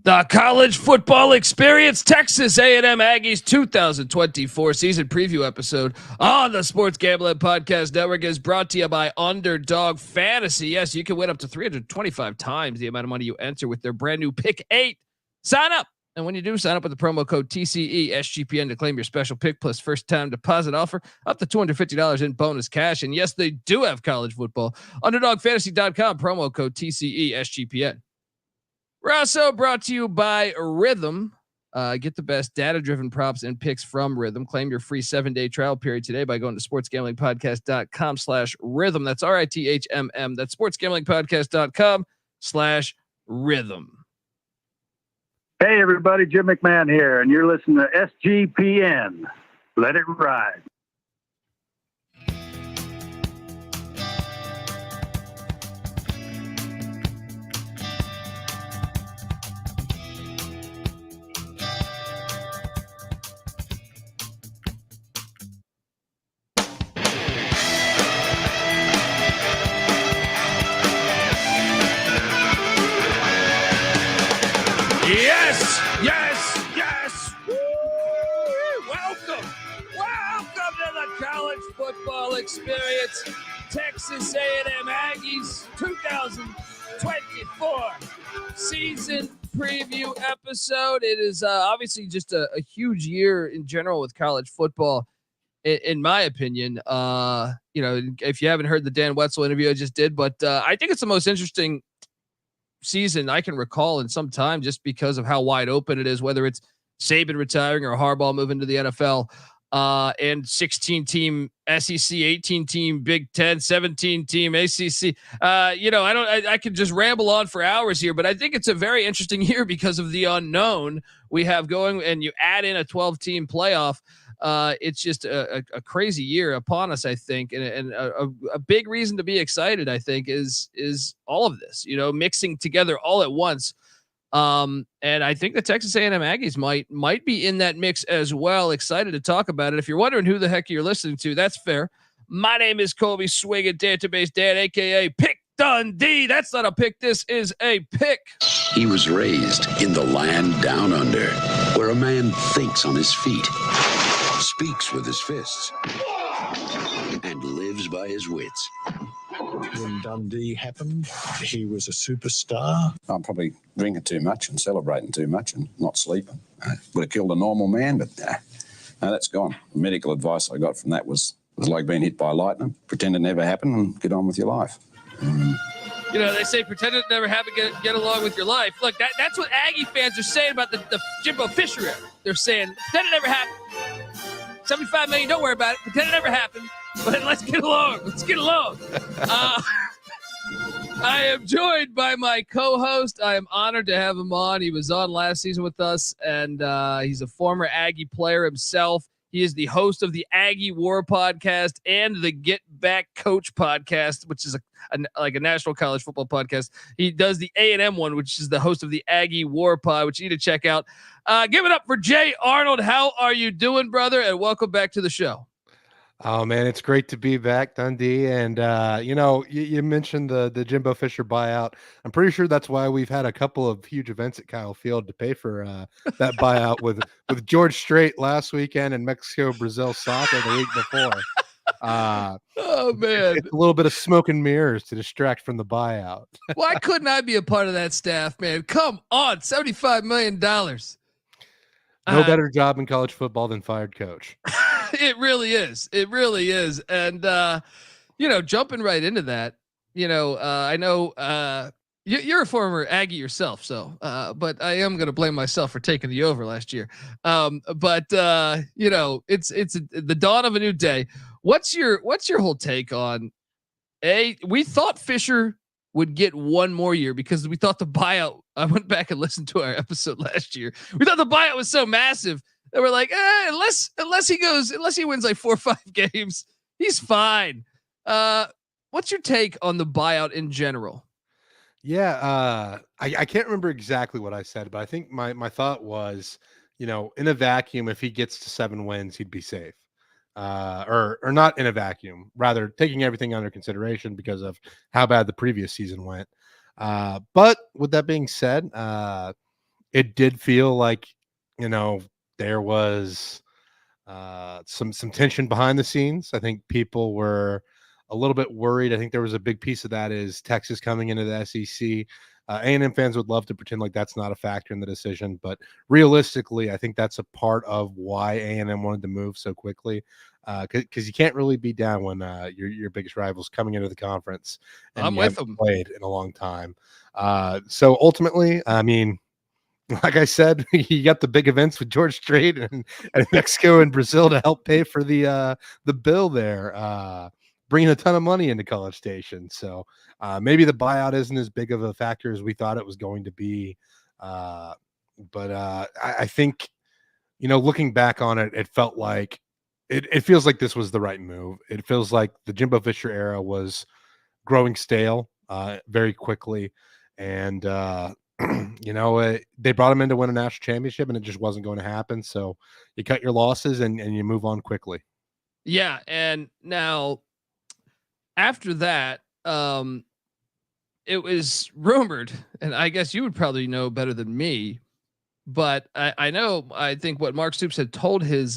The college football experience, Texas A&M Aggies 2024 season preview episode on the Sports Gambling Podcast Network is brought to you by Underdog Fantasy. Yes, you can win up to 325 times the amount of money you enter with their brand new Pick 8. Sign up. And when you do, sign up with the promo code TCESGPN to claim your special pick plus first time deposit offer up to $250 in bonus cash. And yes, they do have college football. UnderdogFantasy.com, promo code TCESGPN. We're also brought to you by Rhythm. Get the best data-driven props and picks from Rhythm. Claim your free 7-day trial period today by going to sportsgamblingpodcast.com/rhythm. That's RITHMM. That's sportsgamblingpodcast.com/rhythm. Hey, everybody. Jim McMahon here, and you're listening to SGPN. Let it ride. Yes. Woo! Welcome to the college football experience. Texas A&M Aggies 2024 season preview episode. It is obviously just a huge year in general with college football, in my opinion. If you haven't heard the Dan Wetzel interview I just did, but I think it's the most interesting season I can recall in some time, just because of how wide open it is, whether it's Saban retiring or Harbaugh moving to the NFL, and 16-team SEC, 18-team Big Ten, 17-team ACC. I could just ramble on for hours here, but I think it's a very interesting year because of the unknown we have going, and you add in a 12-team playoff. It's just a crazy year upon us, I think, and a big reason to be excited, I think, is all of this, mixing together all at once. And I think the Texas A&M Aggies might be in that mix as well. Excited to talk about it. If you're wondering who the heck you're listening to, that's fair. My name is Colby Swinging Database Dan, aka Pick Dundee. That's not a pick. This is a pick. He was raised in the land down under, where a man thinks on his feet, speaks with his fists, and lives by his wits. When Dundee happened, he was a superstar. I'm probably drinking too much and celebrating too much and not sleeping. Would have killed a normal man, but no, that's gone. The medical advice I got from that was like being hit by lightning. Pretend it never happened and get on with your life. They say pretend it never happened, get along with your life. Look, that's what Aggie fans are saying about the Jimbo Fisher era. They're saying, pretend it never happened. $75 million, don't worry about it. Pretend it never happened. But let's get along. I am joined by my co-host. I am honored to have him on. He was on last season with us, and he's a former Aggie player himself. He is the host of the Aggie War podcast and the Get Back Coach podcast, which is a national college football podcast. He does the A&M one, which is the host of the Aggie War pod, which you need to check out. Give it up for Jay Arnold. How are you doing, brother? And welcome back to the show. Oh man, it's great to be back, Dundee. And you mentioned the Jimbo Fisher buyout. I'm pretty sure that's why we've had a couple of huge events at Kyle Field to pay for that buyout with George Strait last weekend and Mexico Brazil soccer the week before. Oh man, it's a little bit of smoke and mirrors to distract from the buyout. Why couldn't I be a part of that staff, man? Come on, $75 million. No better job in college football than fired coach. It really is. And, jumping right into that, I know you're a former Aggie yourself. So, but I am going to blame myself for taking the over last year. It's the dawn of a new day. What's your whole take on we thought Fisher would get one more year because we thought the buyout, I went back and listened to our episode last year. We thought the buyout was so massive that we're like, unless he wins like 4 or 5 games, he's fine. What's your take on the buyout in general? Yeah. I can't remember exactly what I said, but I think my thought was, in a vacuum, if he gets to 7 wins, he'd be safe. Or not in a vacuum, rather taking everything under consideration because of how bad the previous season went. But with that being said, it did feel like, there was some tension behind the scenes. I think people were a little bit worried. I think there was a big piece of that is Texas coming into the SEC. A&M fans would love to pretend like that's not a factor in the decision, but realistically, I think that's a part of why A&M wanted to move so quickly, because you can't really be down when your biggest rival's coming into the conference and I'm you with haven't them. played in a long time. So ultimately, I mean, like I said, you got the big events with George Strait and Mexico and Brazil to help pay for the bill there, bringing a ton of money into College Station. So maybe the buyout isn't as big of a factor as we thought it was going to be. But I think, looking back on it, it felt like it feels like this was the right move. It feels like the Jimbo Fisher era was growing stale very quickly. And, they brought him in to win a national championship and it just wasn't going to happen. So you cut your losses and you move on quickly. Yeah. And now after that, it was rumored, and I guess you would probably know better than me, but I think what Mark Stoops had told his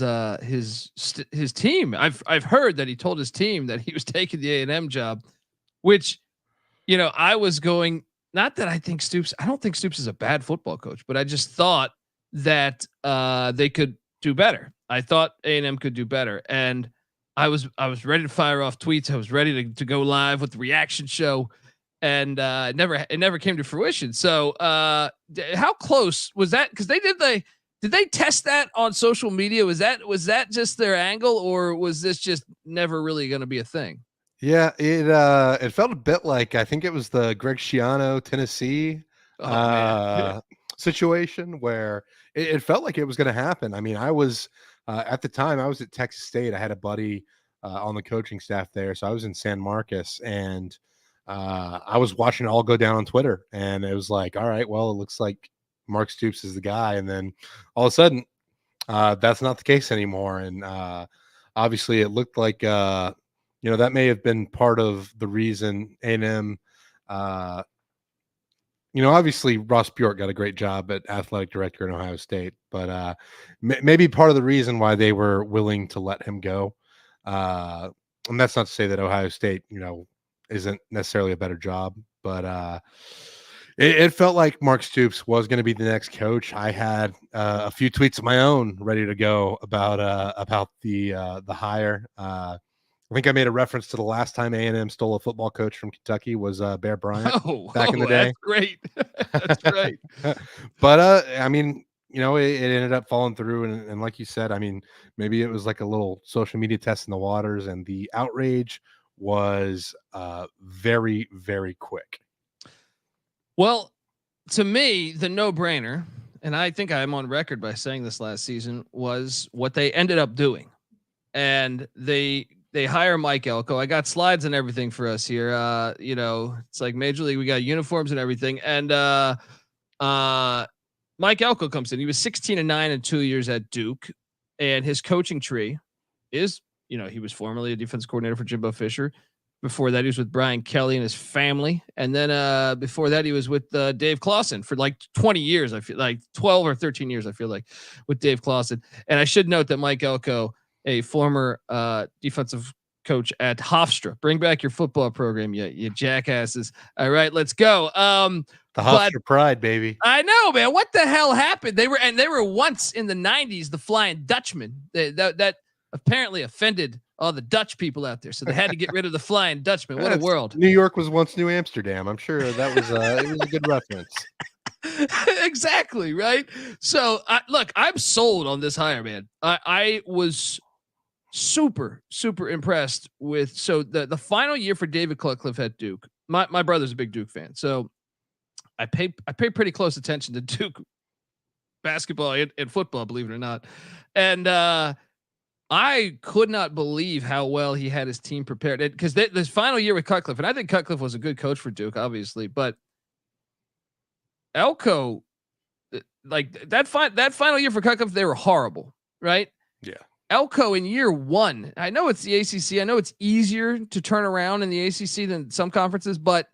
team, I've heard that he told his team that he was taking the A&M job, which, I was going, not that I don't think Stoops is a bad football coach, but I just thought that they could do better. I thought A&M could do better. And I was ready to fire off tweets. I was ready to go live with the reaction show, and it never came to fruition. So how close was that? Because did they test that on social media? Was that just their angle, or was this just never really going to be a thing? Yeah, it felt a bit like, I think it was the Greg Schiano, Tennessee situation where it felt like it was going to happen. I mean, I was at the time I was at Texas State. I had a buddy on the coaching staff there, so I was in San Marcos, and I was watching it all go down on Twitter, and it was like, all right, well, it looks like Mark Stoops is the guy, and then all of a sudden, that's not the case anymore, and obviously, it looked like that may have been part of the reason A&M, obviously Ross Bjork got a great job at athletic director in Ohio State, but maybe part of the reason why they were willing to let him go. And that's not to say that Ohio State, isn't necessarily a better job, but it felt like Mark Stoops was going to be the next coach. I had a few tweets of my own ready to go about the hire. I think I made a reference to the last time A&M stole a football coach from Kentucky was Bear Bryant back in the day. That's great. That's great. But I mean, it ended up falling through, and like you said, I mean, maybe it was like a little social media test in the waters, and the outrage was very, very quick. Well, to me, the no-brainer, and I think I'm on record by saying this last season, was what they ended up doing. And they hire Mike Elko. I got slides and everything for us here. It's like Major League. We got uniforms and everything. And Mike Elko comes in. He was 16-9 in 2 years at Duke, and his coaching tree is, he was formerly a defense coordinator for Jimbo Fisher. Before that, he was with Brian Kelly and his family. And then before that, he was with Dave Clawson for like 20 years. I feel like 12 or 13 years, I feel like, with Dave Clawson. And I should note that Mike Elko, a former defensive coach at Hofstra. Bring back your football program, you jackasses. All right, let's go. The Hofstra pride, baby. I know, man. What the hell happened? They were once in the 90s, the Flying Dutchman. That apparently offended all the Dutch people out there, so they had to get rid of the Flying Dutchman. What a world! New York was once New Amsterdam. I'm sure that was it was a good reference. Exactly right. So look, I'm sold on this hire, man. I was super impressed with the final year for David Cutcliffe at Duke. My brother's a big Duke fan, so I pay pretty close attention to Duke basketball and football, believe it or not. And I could not believe how well he had his team prepared, because this final year with Cutcliffe, and I think Cutcliffe was a good coach for Duke, obviously, but Elko, like that final year for Cutcliffe, they were horrible, right? Yeah. Elko in year one, I know it's the ACC. I know it's easier to turn around in the ACC than some conferences, but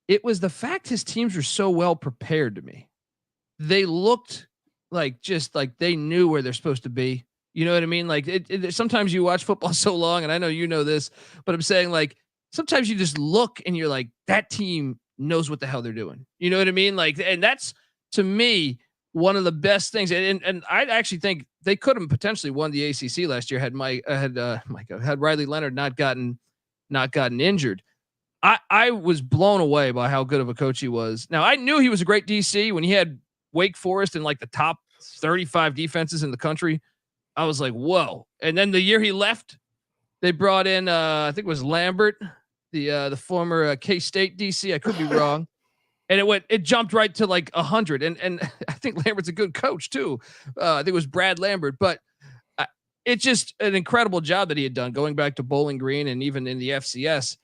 it was the fact his teams were so well prepared to me. they looked like just like they knew where they're supposed to be. You know what I mean? Like sometimes you watch football so long, and I know you know this, but I'm saying like sometimes you just look and you're like, that team knows what the hell they're doing. You know what I mean? Like, and that's to me one of the best things. And I actually think they could have potentially won the ACC last year had had Riley Leonard not gotten injured. I was blown away by how good of a coach he was. Now I knew he was a great DC when he had Wake Forest in like the top 35 defenses in the country. I was like, whoa. And then the year he left, they brought in, I think it was Lambert, the former K-State DC. I could be wrong. And it jumped right to like 100. And I think Lambert's a good coach too. I think it was Brad Lambert, but it's just an incredible job that he had done going back to Bowling Green and even in the FCS.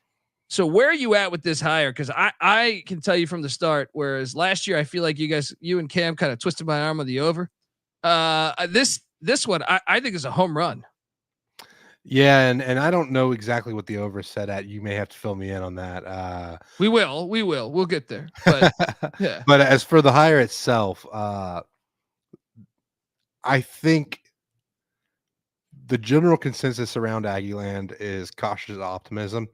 So where are you at with this hire? Because I can tell you from the start, whereas last year I feel like you and Cam kind of twisted my arm on the over. This one, I think is a home run. Yeah, and I don't know exactly what the over is set at. You may have to fill me in on that. We will. We'll get there. But yeah. But as for the hire itself, I think the general consensus around Aggieland is cautious optimism.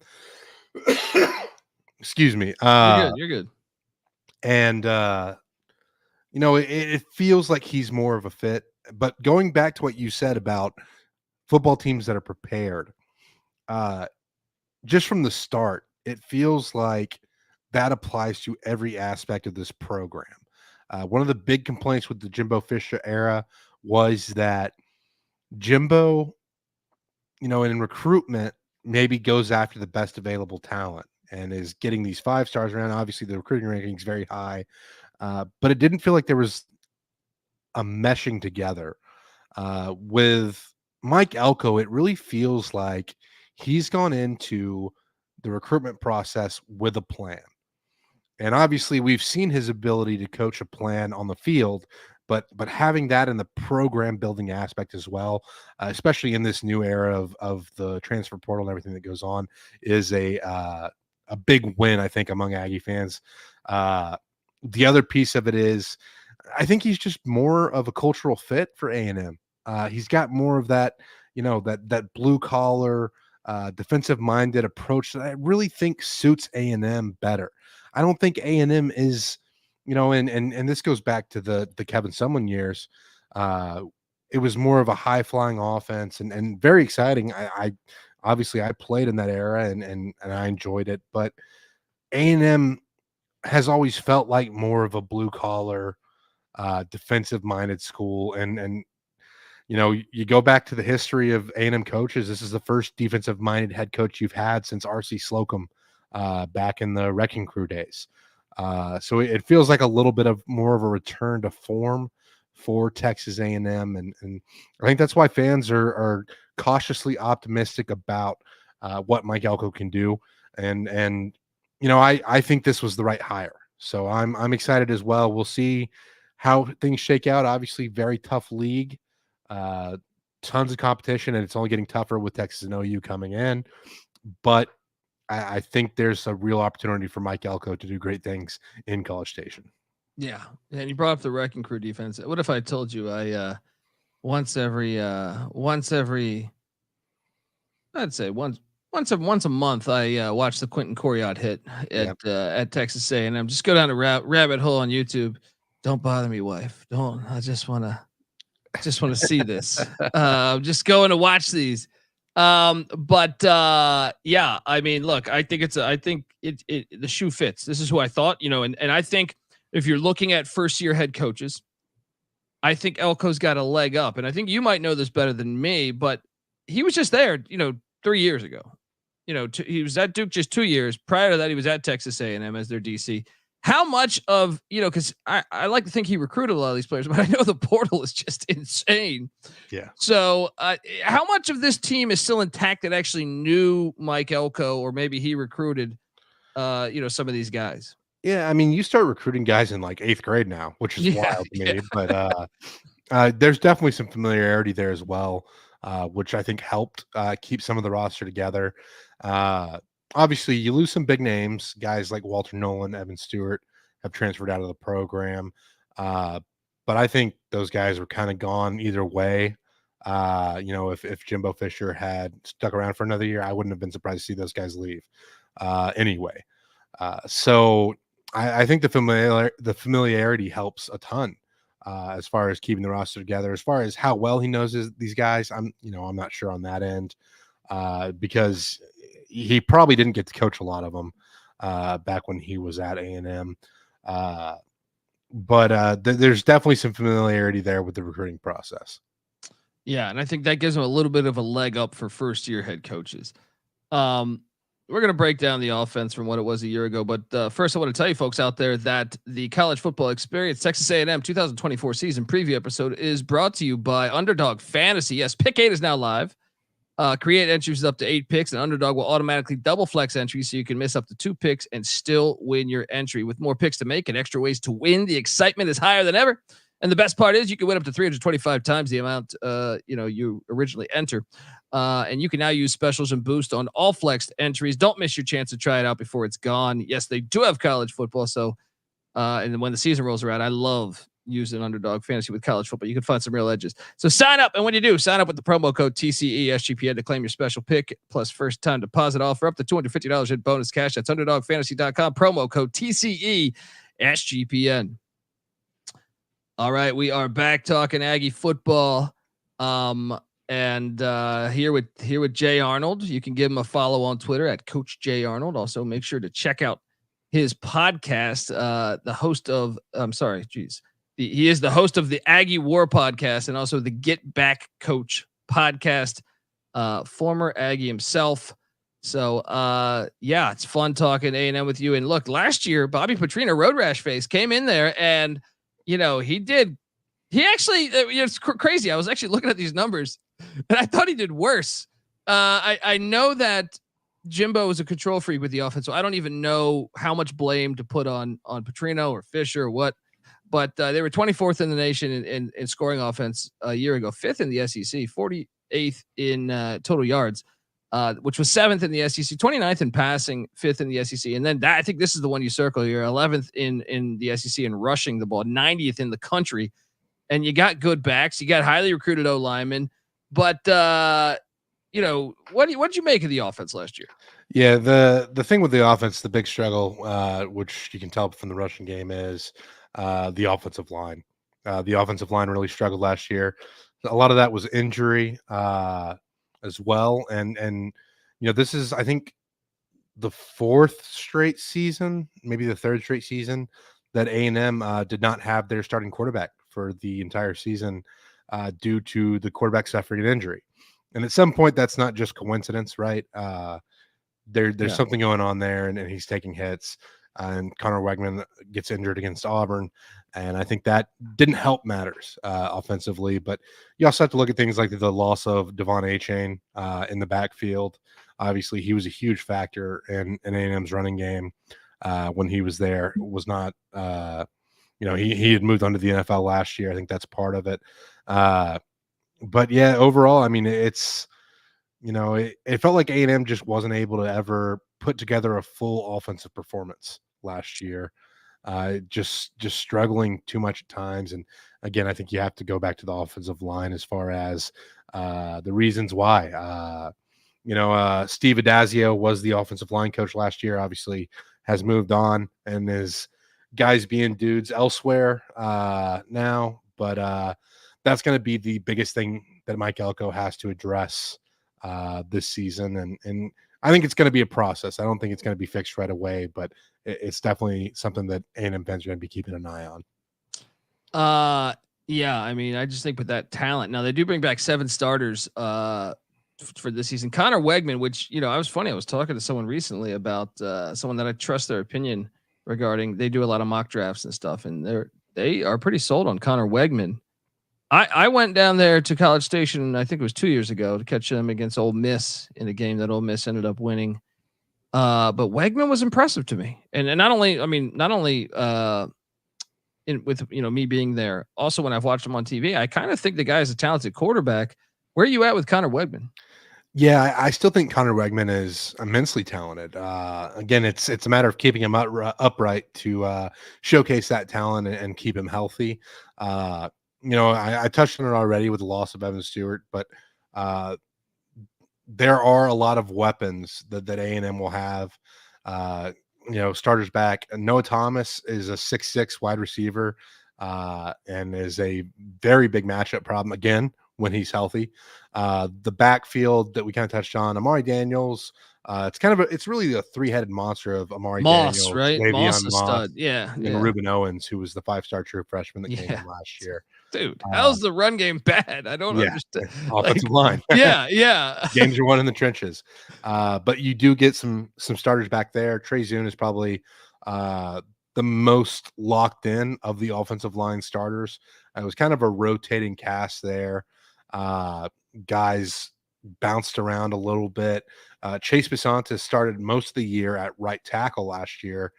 Excuse me. You're good. And it feels like he's more of a fit. But going back to what you said about football teams that are prepared, just from the start, it feels like that applies to every aspect of this program. One of the big complaints with the Jimbo Fisher era was that Jimbo, in recruitment, maybe goes after the best available talent and is getting these 5 stars around. Obviously, the recruiting ranking is very high, but it didn't feel like there was a meshing together. With Mike Elko, it really feels like he's gone into the recruitment process with a plan. And obviously we've seen his ability to coach a plan on the field, but having that in the program building aspect as well, especially in this new era of the transfer portal and everything that goes on, is a big win, I think, among Aggie fans. The other piece of it is, I think he's just more of a cultural fit for A&M. He's got more of that, that blue collar, defensive minded approach that I really think suits A&M better. I don't think A&M is, and this goes back to the Kevin Sumlin years. It was more of a high flying offense and very exciting. I obviously I played in that era and I enjoyed it, but A&M has always felt like more of a blue collar, defensive minded school. And you go back to the history of A&M coaches. This is the first defensive minded head coach you've had since R.C. Slocum back in the Wrecking Crew days. So it feels like a little bit of more of a return to form for Texas A&M. And I think that's why fans are cautiously optimistic about what Mike Elko can do. And I think this was the right hire. So I'm excited as well. We'll see how things shake out. Obviously, very tough league, tons of competition, and it's only getting tougher with Texas and OU coming in. But I think there's a real opportunity for Mike Elko to do great things in College Station. Yeah, and you brought up the Wrecking Crew defense. What if I told you I once every once a month I watch the Quentin Coriat hit at Texas A&M. Just go down a rabbit hole on YouTube. Don't bother me, wife. Don't. I just want to see this. I'm just going to watch these. Yeah, I mean, look, I think the shoe fits. This is who I thought, and I think if you're looking at first year head coaches, I think Elko's got a leg up, and I think you might know this better than me, but he was just there, 3 years ago. He was at Duke just 2 years. Prior to that, he was at Texas A&M as their DC. How much of, because I like to think he recruited a lot of these players, but I know the portal is just insane. Yeah. So how much of this team is still intact that actually knew Mike Elko, or maybe he recruited, some of these guys? Yeah. I mean, you start recruiting guys in like 8th grade now, which is wild to me, but there's definitely some familiarity there as well, which I think helped keep some of the roster together. Obviously, you lose some big names. Guys like Walter Nolan, Evan Stewart have transferred out of the program. But I think those guys were kind of gone either way. If Jimbo Fisher had stuck around for another year, I wouldn't have been surprised to see those guys leave anyway. So I think the familiarity helps a ton as far as keeping the roster together. As far as how well he knows these guys, I'm not sure on that end because he probably didn't get to coach a lot of them back when he was at A&M. But there's definitely some familiarity there with the recruiting process. Yeah, and I think that gives him a little bit of a leg up for first-year head coaches. We're going to break down the offense from what it was a year ago, but first I want to tell you folks out there that the College Football Experience Texas A&M 2024 season preview episode is brought to you by Underdog Fantasy. Yes, Pick 8 is now live. Create entries up to 8 picks, and Underdog will automatically double flex entries so you can miss up to 2 picks and still win your entry. With more picks to make and extra ways to win, the excitement is higher than ever. And the best part is you can win up to 325 times the amount you originally enter. And you can now use specials and boost on all flexed entries. Don't miss your chance to try it out before it's gone. Yes, they do have college football. So, and when the season rolls around, I love using Underdog Fantasy with college football. You can find some real edges. So sign up. And when you do, sign up with the promo code TCESGPN to claim your special pick plus first time deposit offer up to $250 in bonus cash. That's UnderdogFantasy.com. Promo code TCESGPN. All right, we are back talking Aggie football, and here with Jay Arnold. You can give him a follow on Twitter at Coach Jay Arnold. Also, make sure to check out his podcast. He is the host of the Aggie War podcast and also the Get Back Coach podcast. Former Aggie himself. So, it's fun talking A&M with you. And look, last year Bobby Petrino, Road Rash Face, came in there and. It's crazy. I was actually looking at these numbers and I thought he did worse. I know that Jimbo is a control freak with the offense, so I don't even know how much blame to put on Petrino or Fisher or what, but they were 24th in the nation in scoring offense a year ago, 5th in the SEC, 48th in total yards, which was 7th in the SEC, 29th in passing, 5th in the SEC. And then I think this is the one you circle here, 11th in the SEC in rushing the ball, 90th in the country. And you got good backs. You got highly recruited O linemen. But, what'd you make of the offense last year? Yeah, the thing with the offense, the big struggle, which you can tell from the rushing game is the offensive line. The offensive line really struggled last year. A lot of that was injury. As well, and this is I think the 4th straight season, maybe the 3rd straight season that A&M did not have their starting quarterback for the entire season due to the quarterback suffering an injury. And at some point, that's not just coincidence, right? There's something going on there, and he's taking hits. And Connor Weigman gets injured against Auburn. And I think that didn't help matters offensively. But you also have to look at things like the loss of Devon Achane in the backfield. Obviously, he was a huge factor in A&M's running game when he was there. It was not, he had moved on to the NFL last year. I think that's part of it. But yeah, overall, I mean, it's, it felt like A&M just wasn't able to ever put together a full offensive performance last year. Just struggling too much at times. And again, I think you have to go back to the offensive line as far as the reasons why. Steve Adazio was the offensive line coach last year, obviously has moved on and is guys being dudes elsewhere now. But that's going to be the biggest thing that Mike Elko has to address this season. And I think it's going to be a process. I don't think it's going to be fixed right away, but it's definitely something that A&M fans are going to be keeping an eye on. Yeah, I mean, I just think with that talent, now they do bring back 7 starters for this season. Connor Weigman, which, I was talking to someone recently about someone that I trust their opinion regarding, they do a lot of mock drafts and stuff, and they are pretty sold on Connor Weigman. I went down there to College Station, I think it was 2 years ago, to catch them against Ole Miss in a game that Ole Miss ended up winning. But Weigman was impressive to me. And not only with me being there, also when I've watched him on TV, I kind of think the guy is a talented quarterback. Where are you at with Connor Weigman? Yeah, I still think Connor Weigman is immensely talented. Again, it's a matter of keeping him upright to showcase that talent and keep him healthy. I touched on it already with the loss of Evan Stewart, but there are a lot of weapons that A&M will have. Starters back. Noah Thomas is a 6'6" wide receiver and is a very big matchup problem again when he's healthy. The backfield that we kind of touched on, Amari Daniels. It's really a three-headed monster of Amari Moss, Daniels, right? Moss Le'Veon a Moss, stud. Yeah. and Rueben Owens, who was the 5-star true freshman that came in last year. Dude, how's the run game bad? I don't understand. Offensive line. Yeah. Games are won in the trenches. But you do get some starters back there. Trey Zune is probably the most locked in of the offensive line starters. It was kind of a rotating cast there. Guys bounced around a little bit. Chase Bisontis started most of the year at right tackle last year,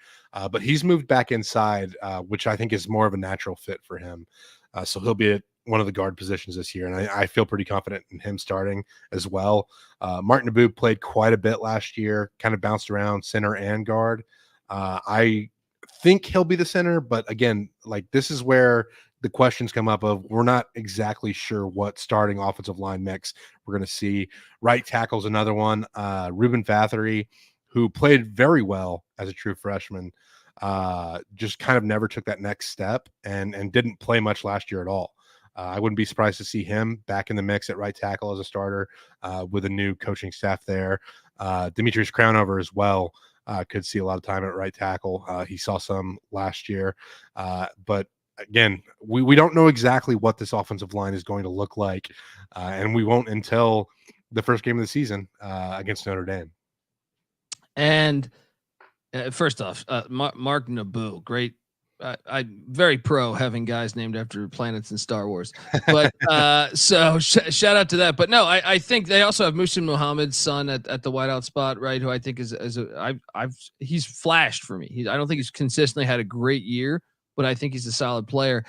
but he's moved back inside, which I think is more of a natural fit for him. So he'll be at one of the guard positions this year, and I feel pretty confident in him starting as well. Mark Naboo played quite a bit last year, kind of bounced around center and guard. I think he'll be the center, but again, this is where the questions come up of we're not exactly sure what starting offensive line mix we're going to see. Right tackle's another one. Ruben Fathery, who played very well as a true freshman, just kind of never took that next step and didn't play much last year at all. I wouldn't be surprised to see him back in the mix at right tackle as a starter with a new coaching staff there. Demetrius Crownover as well could see a lot of time at right tackle. He saw some last year, but again, we don't know exactly what this offensive line is going to look like, and we won't until the first game of the season against Notre Dame. And first off, Mark Naboo, great. I'm very pro having guys named after planets in Star Wars, but so shout out to that. But no, I think they also have Muhammad's son at the wideout spot, right? Who I think he's flashed for me. I don't think he's consistently had a great year, but I think he's a solid player.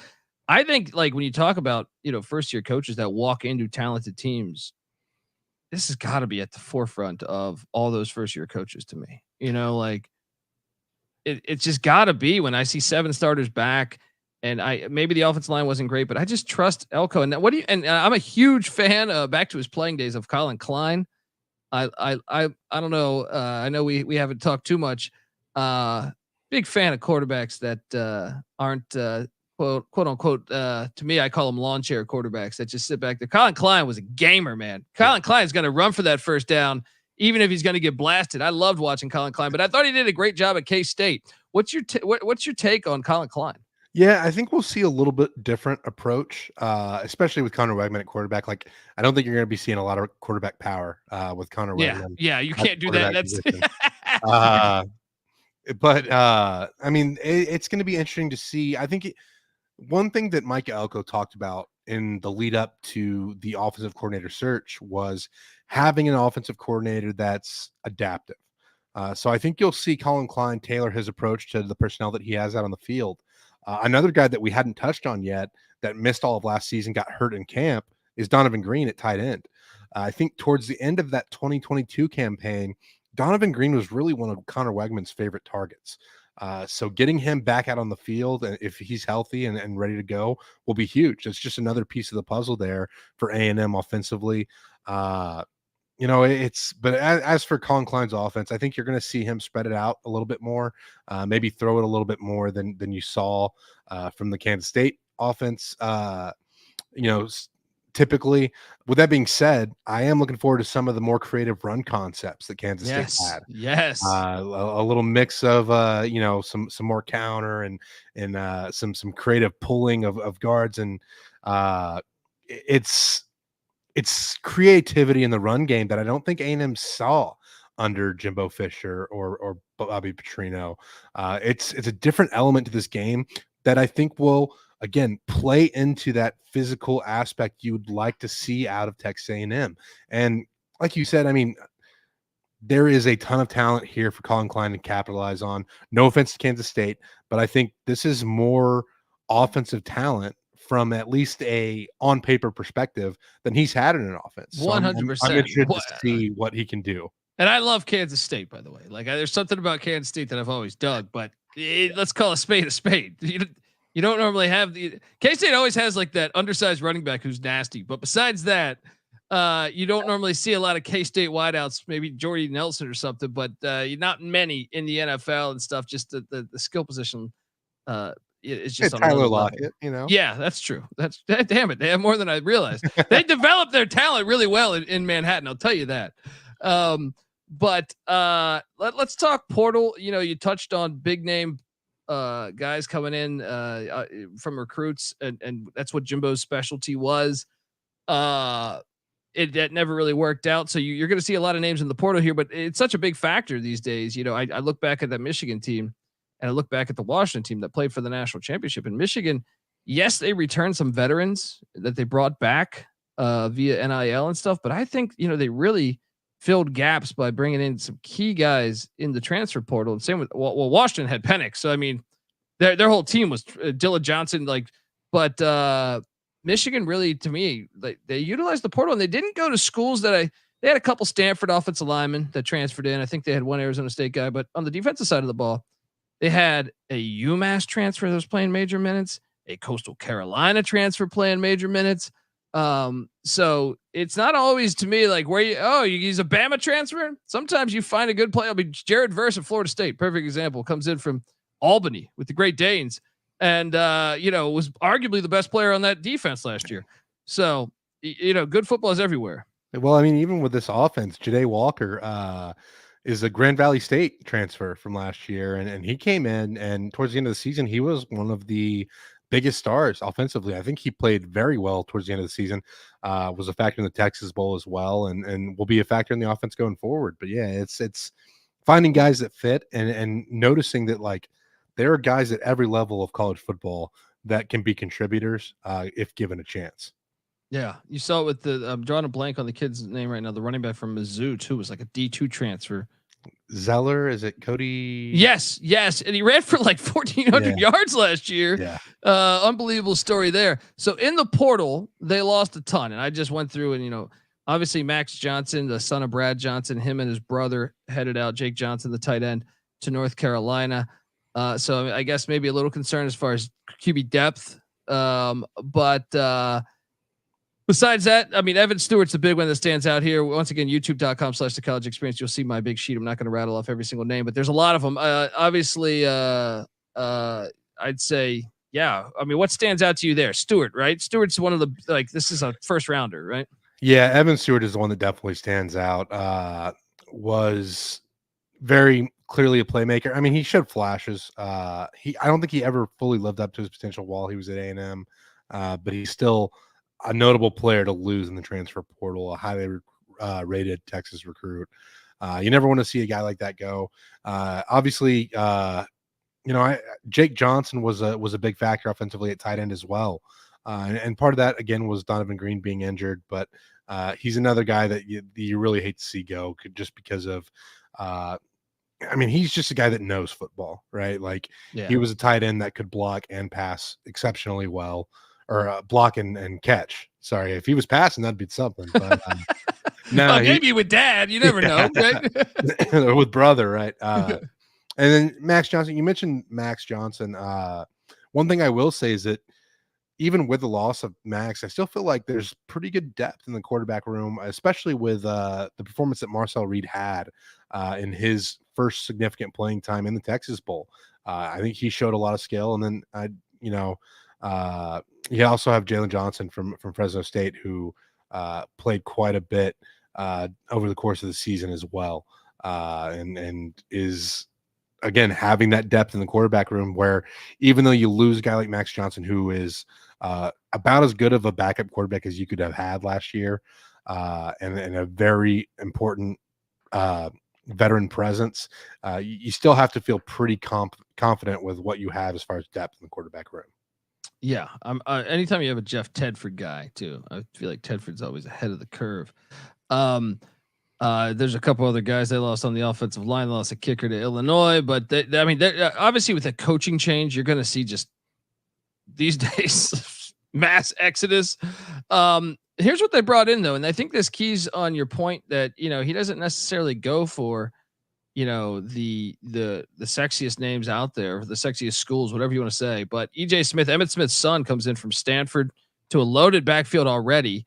I think when you talk about first year coaches that walk into talented teams, this has got to be at the forefront of all those first year coaches to me. It's just got to be when I see 7 starters back, and maybe the offensive line wasn't great, but I just trust Elko. And I'm a huge fan back to his playing days of Collin Klein. I don't know. I know we haven't talked too much. Big fan of quarterbacks that aren't quote unquote. To me, I call them lawn chair quarterbacks that just sit back there. Collin Klein was a gamer, man. Collin Klein is going to run for that first down, even if he's going to get blasted. I loved watching Collin Klein, but I thought he did a great job at K-State. What's your take on Collin Klein? Yeah, I think we'll see a little bit different approach, especially with Connor Weigman at quarterback. I don't think you're going to be seeing a lot of quarterback power with Connor Weigman. Yeah, you can't do that. That's but I mean, it's going to be interesting to see. I think one thing that Mike Elko talked about in the lead up to the offensive coordinator search was having an offensive coordinator that's adaptive. So I think you'll see Collin Klein tailor his approach to the personnel that he has out on the field. Another guy that we hadn't touched on yet that missed all of last season, got hurt in camp, is Donovan Green at tight end. I think towards the end of that 2022 campaign, Donovan Green was really one of Connor Weigman's favorite targets. So getting him back out on the field, and if he's healthy and ready to go, will be huge. It's just another piece of the puzzle there for A&M offensively. But as for Collin Klein's offense, I think you're going to see him spread it out a little bit more, maybe throw it a little bit more than you saw from the Kansas State offense. Typically. With that being said, I am looking forward to some of the more creative run concepts that Kansas State had. Yes. A little mix of some more counter and some creative pulling of guards, and it's creativity in the run game that I don't think A&M saw under Jimbo Fisher or Bobby Petrino. It's a different element to this game that I think will, again, play into that physical aspect you would like to see out of Texas A&M. And like you said, I mean, there is a ton of talent here for Collin Klein to capitalize on. No offense to Kansas State, but I think this is more offensive talent from at least a on paper perspective than he's had in an offense. So 100%. I'm interested to see what he can do. And I love Kansas State, by the way. Like there's something about Kansas State that I've always dug, but let's call a spade a spade. You don't normally have K-State always has like that undersized running back who's nasty, but besides that, you don't normally see a lot of K-State wideouts, maybe Jordy Nelson or something, but not many in the NFL and stuff. Just the skill position, it's just on Tyler Lockett, Yeah, that's true. Damn it. They have more than I realized. They developed their talent really well in Manhattan. I'll tell you that. But let's talk portal. You touched on big name guys coming in from recruits, and that's what Jimbo's specialty was. That never really worked out. So you're going to see a lot of names in the portal here, but it's such a big factor these days. I look back at that Michigan team and I look back at the Washington team that played for the national championship in Michigan. Yes, they returned some veterans that they brought back via NIL and stuff, but I think, they really filled gaps by bringing in some key guys in the transfer portal. And same with, Washington had Penix. So, I mean, their whole team was Dillon Johnson, but Michigan really, to me, they utilized the portal and they didn't go to schools they had a couple Stanford offensive linemen that transferred in. I think they had one Arizona State guy, but on the defensive side of the ball, they had a UMass transfer that was playing major minutes, a Coastal Carolina transfer playing major minutes. So it's not always to me like he's a Bama transfer. Sometimes you find a good play. Jared Verse at Florida State, perfect example, comes in from Albany with the Great Danes and, was arguably the best player on that defense last year. So, good football is everywhere. Well, I mean, even with this offense, Jahdae Walker, is a Grand Valley State transfer from last year. And he came in and towards the end of the season, he was one of the biggest stars offensively. I think he played very well towards the end of the season, was a factor in the Texas Bowl as well. And will be a factor in the offense going forward. But yeah, it's finding guys that fit and noticing that there are guys at every level of college football that can be contributors if given a chance. Yeah, you saw it with I'm drawing a blank on the kid's name right now. The running back from Mizzou too was like a D2 transfer. Zeller, is it Cody? Yes, and he ran for like 1,400 yards last year. Yeah, unbelievable story there. So in the portal, they lost a ton, and I just went through and obviously Max Johnson, the son of Brad Johnson, him and his brother headed out. Jake Johnson, the tight end, to North Carolina. So I guess maybe a little concern as far as QB depth. But besides that, I mean, Evan Stewart's the big one that stands out here. Once again, youtube.com/the college experience. You'll see my big sheet. I'm not going to rattle off every single name, but there's a lot of them. Obviously, I'd say, yeah. I mean, what stands out to you there? Stewart, right? Stewart's one of the, this is a first rounder, right? Yeah. Evan Stewart is the one that definitely stands out. Was very clearly a playmaker. I mean, he showed flashes. I don't think he ever fully lived up to his potential while he was at A&M, but he's still a notable player to lose in the transfer portal, a highly rated Texas recruit. You never want to see a guy like that go. Obviously, Jake Johnson was a big factor offensively at tight end as well. And part of that, again, was Donovan Green being injured, but he's another guy that you really hate to see go just because of, he's just a guy that knows football, right? He was a tight end that could block and pass exceptionally well. Or block and catch. Sorry, if he was passing, that'd be something. But no, maybe with dad, you never know, right? Or with brother, right? And then Max Johnson. You mentioned Max Johnson. One thing I will say is that even with the loss of Max, I still feel like there's pretty good depth in the quarterback room, especially with the performance that Marcel Reed had in his first significant playing time in the Texas Bowl. I think he showed a lot of skill, and then you also have Jalen Johnson from Fresno State, who played quite a bit over the course of the season as well, and is, again, having that depth in the quarterback room where even though you lose a guy like Max Johnson, who is about as good of a backup quarterback as you could have had last year, and a very important veteran presence, you still have to feel pretty confident with what you have as far as depth in the quarterback room. Yeah, anytime you have a Jeff Tedford guy too, I feel like Tedford's always ahead of the curve. There's a couple other guys they lost on the offensive line. They lost a kicker to Illinois, but obviously with a coaching change, you're going to see just these days mass exodus. Here's what they brought in though. And I think this keys on your point that, he doesn't necessarily go for, the sexiest names out there, the sexiest schools, whatever you want to say. But EJ Smith, Emmitt Smith's son, comes in from Stanford to a loaded backfield already.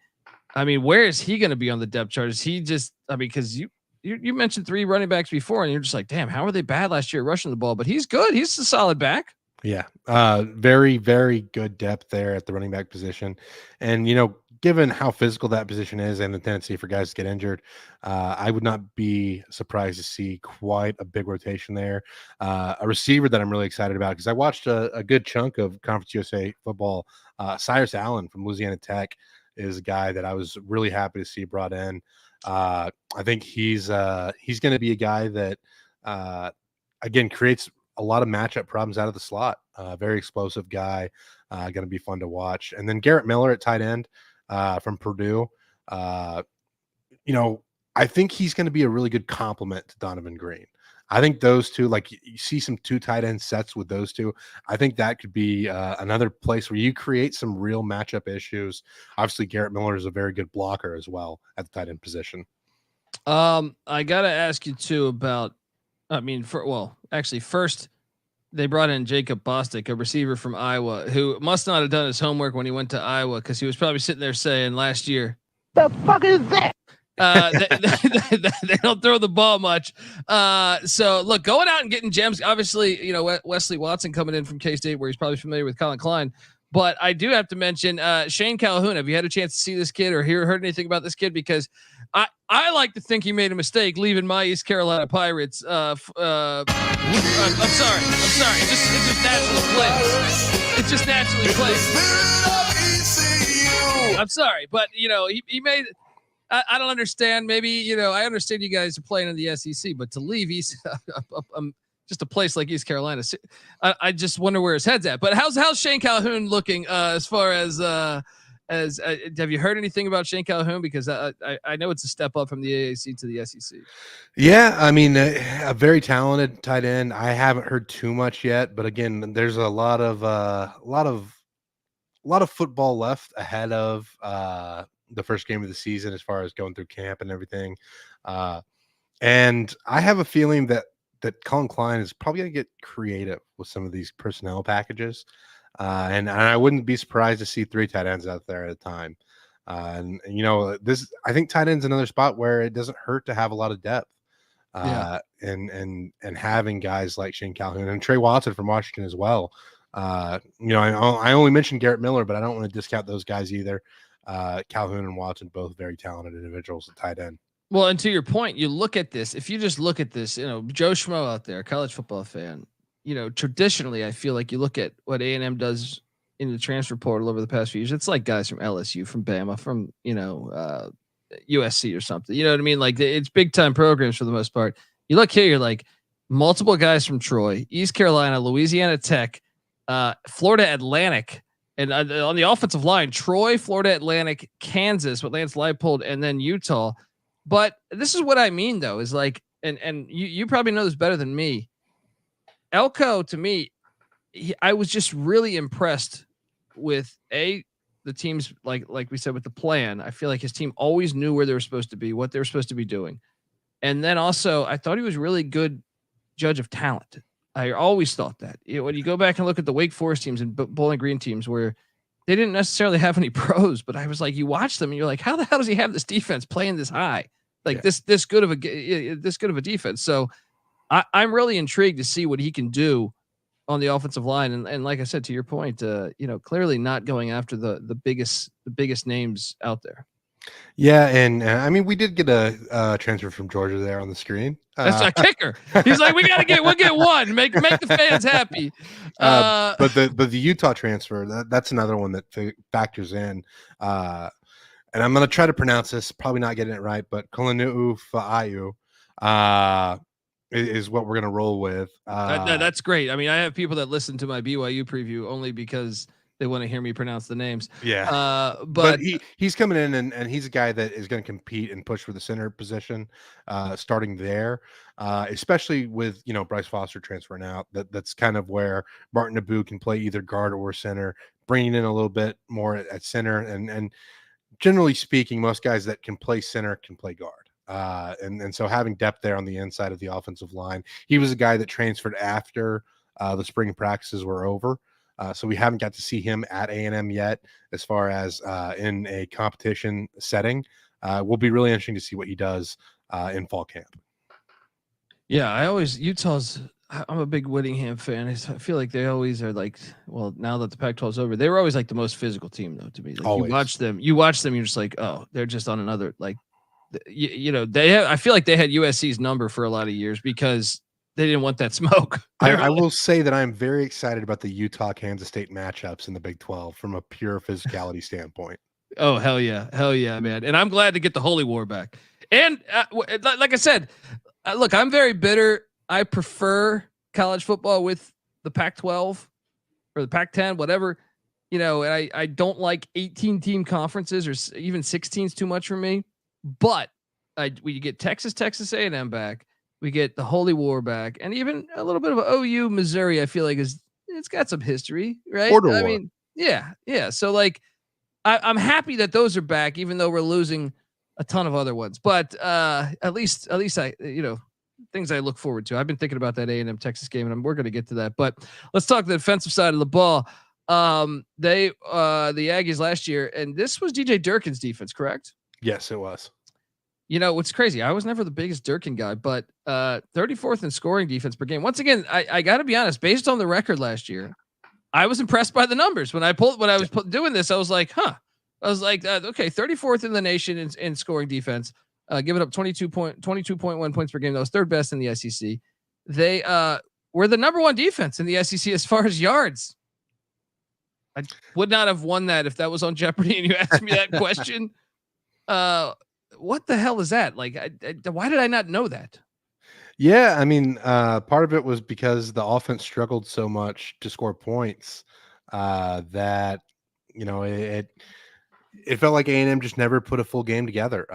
I mean, where is he going to be on the depth chart? Is he just, because you mentioned 3 running backs before and you're just like, damn, how were they bad last year rushing the ball? But he's good. He's a solid back. Yeah. Very, very good depth there at the running back position. And, given how physical that position is and the tendency for guys to get injured, I would not be surprised to see quite a big rotation there. A receiver that I'm really excited about, because I watched a good chunk of Conference USA football. Cyrus Allen from Louisiana Tech is a guy that I was really happy to see brought in. I think he's going to be a guy that, again, creates a lot of matchup problems out of the slot. Very explosive guy, going to be fun to watch. And then Garrett Miller at tight end from Purdue. I think he's going to be a really good complement to Donovan Green. I think those two, like you see some 2 tight end sets with those two. I think that could be another place where you create some real matchup issues. Obviously, Garrett Miller is a very good blocker as well at the tight end position. I got to ask you too about, first they brought in Jacob Bostic, a receiver from Iowa, who must not have done his homework when he went to Iowa, because he was probably sitting there saying last year, "The fuck is that?" They don't throw the ball much. So look, going out and getting gems. Obviously, Wesley Watson coming in from K-State, where he's probably familiar with Collin Klein. But I do have to mention Shane Calhoun. Have you had a chance to see this kid or heard anything about this kid? Because I like to think he made a mistake leaving my East Carolina Pirates. I'm sorry. It just naturally plays. It just naturally plays. I'm sorry, but he made. I don't understand. Maybe I understand you guys are playing in the SEC, but to leave East, just a place like East Carolina, I just wonder where his head's at. But how's Shane Calhoun looking as far as have you heard anything about Shane Calhoun? Because I know it's a step up from the AAC to the SEC. Yeah, I mean, a very talented tight end. I haven't heard too much yet, but again, there's a lot of football left ahead of the first game of the season as far as going through camp and everything. And I have a feeling that Collin Klein is probably going to get creative with some of these personnel packages. And I wouldn't be surprised to see 3 tight ends out there at a time. I think tight end's another spot where it doesn't hurt to have a lot of depth. And having guys like Shane Calhoun and Trey Watson from Washington as well. I only mentioned Garrett Miller, but I don't want to discount those guys either. Calhoun and Watson, both very talented individuals at tight end. Well, and to your point, you look at this, if you just look at this, Joe Schmo out there, college football fan, traditionally, I feel like you look at what A&M does in the transfer portal over the past few years. It's like guys from LSU, from Bama, from, USC or something, you know what I mean? Like it's big time programs for the most part. You look here, you're like multiple guys from Troy, East Carolina, Louisiana Tech, Florida Atlantic, and on the offensive line, Troy, Florida Atlantic, Kansas with Lance Leipold, and then Utah. But this is what I mean, though, is like, and you probably know this better than me. Elko, to me, I was just really impressed with the teams, like we said, with the plan. I feel like his team always knew where they were supposed to be, what they were supposed to be doing. And then also, I thought he was really good judge of talent. I always thought that. When you go back and look at the Wake Forest teams and Bowling Green teams where they didn't necessarily have any pros, but I was like, you watch them and you're like, how the hell does he have this defense playing this high? Like this good of a defense. So I'm really intrigued to see what he can do on the offensive line. And like I said, to your point, clearly not going after the biggest names out there. Yeah, and I mean, we did get a transfer from Georgia there on the screen. That's a kicker. He's like, we'll get one, make the fans happy. But the Utah transfer, that's another one that factors in. And I'm going to try to pronounce this, probably not getting it right, but Kolinu Fa'ayu is what we're going to roll with. That's great. I mean, I have people that listen to my BYU preview only because they want to hear me pronounce the names. Yeah. But he's coming in and he's a guy that is going to compete and push for the center position, starting there, especially with, Bryce Foster transferring out. That's kind of where Martin Naboo can play either guard or center, bringing in a little bit more at center. And generally speaking, most guys that can play center can play guard. And so having depth there on the inside of the offensive line, he was a guy that transferred after the spring practices were over. So we haven't got to see him at A&M yet as far as in a competition setting. Will be really interesting to see what he does in fall camp. Yeah, I'm a big Whittingham fan. I feel like they always are like, well, now that the Pac-12 is over, they were always like the most physical team though, to me. Like you watch them, you're just like, oh, they're just on another, like, I feel like they had USC's number for a lot of years because they didn't want that smoke. I will say that I'm very excited about the Utah-Kansas State matchups in the Big 12 from a pure physicality standpoint. Oh, hell yeah, man. And I'm glad to get the Holy War back. And like I said, look, I'm very bitter. I prefer college football with the Pac-12 or the Pac-10, whatever, and I don't like 18-team conferences or even 16s too much for me. But we get Texas A&M back. We get the Holy War back, and even a little bit of OU Missouri. I feel like it's got some history, right? I mean, yeah. So like, I'm happy that those are back, even though we're losing a ton of other ones. But at least I, things I look forward to. I've been thinking about that A&M Texas game, and we're going to get to that. But let's talk the defensive side of the ball. The Aggies last year, and this was DJ Durkin's defense, correct? Yes, it was. What's crazy? I was never the biggest Durkin guy, but 34th in scoring defense per game. Once again, I got to be honest. Based on the record last year, I was impressed by the numbers. When I was doing this, I was like, okay, 34th in the nation in scoring defense, giving up 22.1 points per game. That was third best in the SEC. They were the number one defense in the SEC as far as yards. I would not have won that if that was on Jeopardy and you asked me that question. What the hell is that? Like, why did I not know that? Yeah, I mean, part of it was because the offense struggled so much to score points that it felt like A&M just never put a full game together.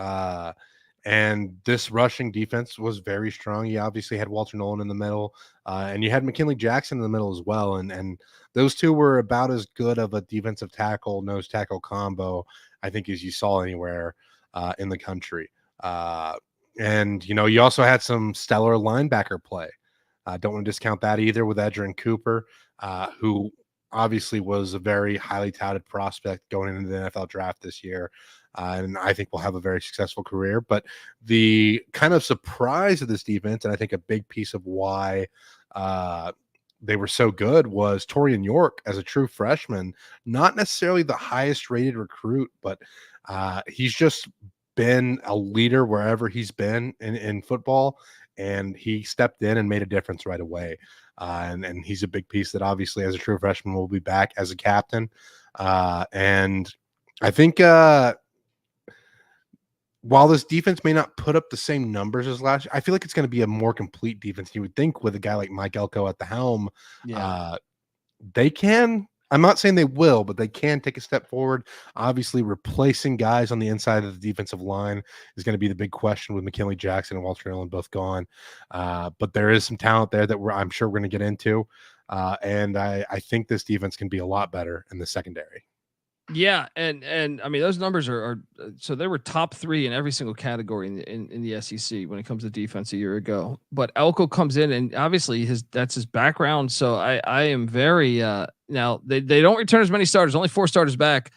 And this rushing defense was very strong. You obviously had Walter Nolan in the middle, and you had McKinley Jackson in the middle as well. And those two were about as good of a defensive tackle, nose tackle combo, I think, as you saw anywhere in the country. And you also had some stellar linebacker play. Don't want to discount that either with Edgerrin Cooper, who obviously was a very highly touted prospect going into the NFL draft this year. And I think will have a very successful career. But the kind of surprise of this defense, and I think a big piece of why they were so good, was Taurean York as a true freshman. Not necessarily the highest rated recruit, but he's just been a leader wherever he's been in football, and he stepped in and made a difference right away. And he's a big piece that obviously as a true freshman will be back as a captain. And I think while this defense may not put up the same numbers as last year, I feel like it's going to be a more complete defense. You would think with a guy like Mike Elko at the helm, they can. I'm not saying they will, but they can take a step forward. Obviously, replacing guys on the inside of the defensive line is going to be the big question with McKinley Jackson and Walter Nolan both gone. But there is some talent there that I'm sure we're going to get into. And I think this defense can be a lot better in the secondary. Yeah, and I mean those numbers are so they were top 3 in every single category in the SEC when it comes to defense a year ago. But Elko comes in, and obviously that's his background. So I am very now they don't return as many starters, only 4 starters back.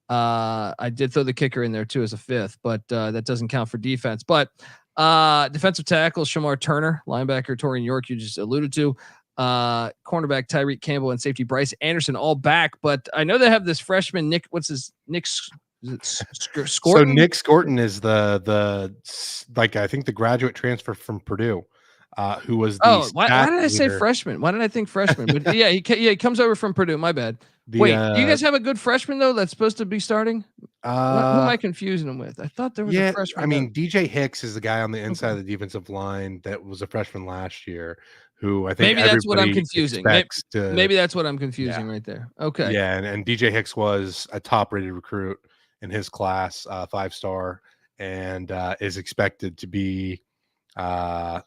I did throw the kicker in there too as a 5th, but that doesn't count for defense. But defensive tackle Shamar Turner, linebacker Taurean York, you just alluded to. Cornerback Tyreek Campbell and safety Bryce Anderson all back, but I know they have this freshman Nic Scourton. So Nic Scourton is the I think the graduate transfer from Purdue, who was why did I say freshman? Why did I think freshman? But yeah, he comes over from Purdue. My bad. Wait, do you guys have a good freshman though that's supposed to be starting? Who am I confusing them with? I thought there was a freshman. I mean, DJ Hicks is the guy on the inside of the defensive line that was a freshman last year, who I think maybe that's what I'm everybody confusing. expects to. Maybe that's what I'm confusing right there. Okay. Yeah, and DJ Hicks was a top-rated recruit in his class, 5-star, and is expected to be an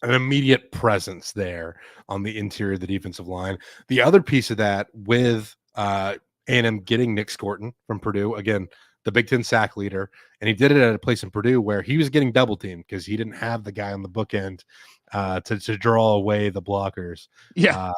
immediate presence there on the interior of the defensive line. The other piece of that with A&M getting Nic Scourton from Purdue, again, the Big Ten sack leader, and he did it at a place in Purdue where he was getting double teamed because he didn't have the guy on the bookend to draw away the blockers. Yeah.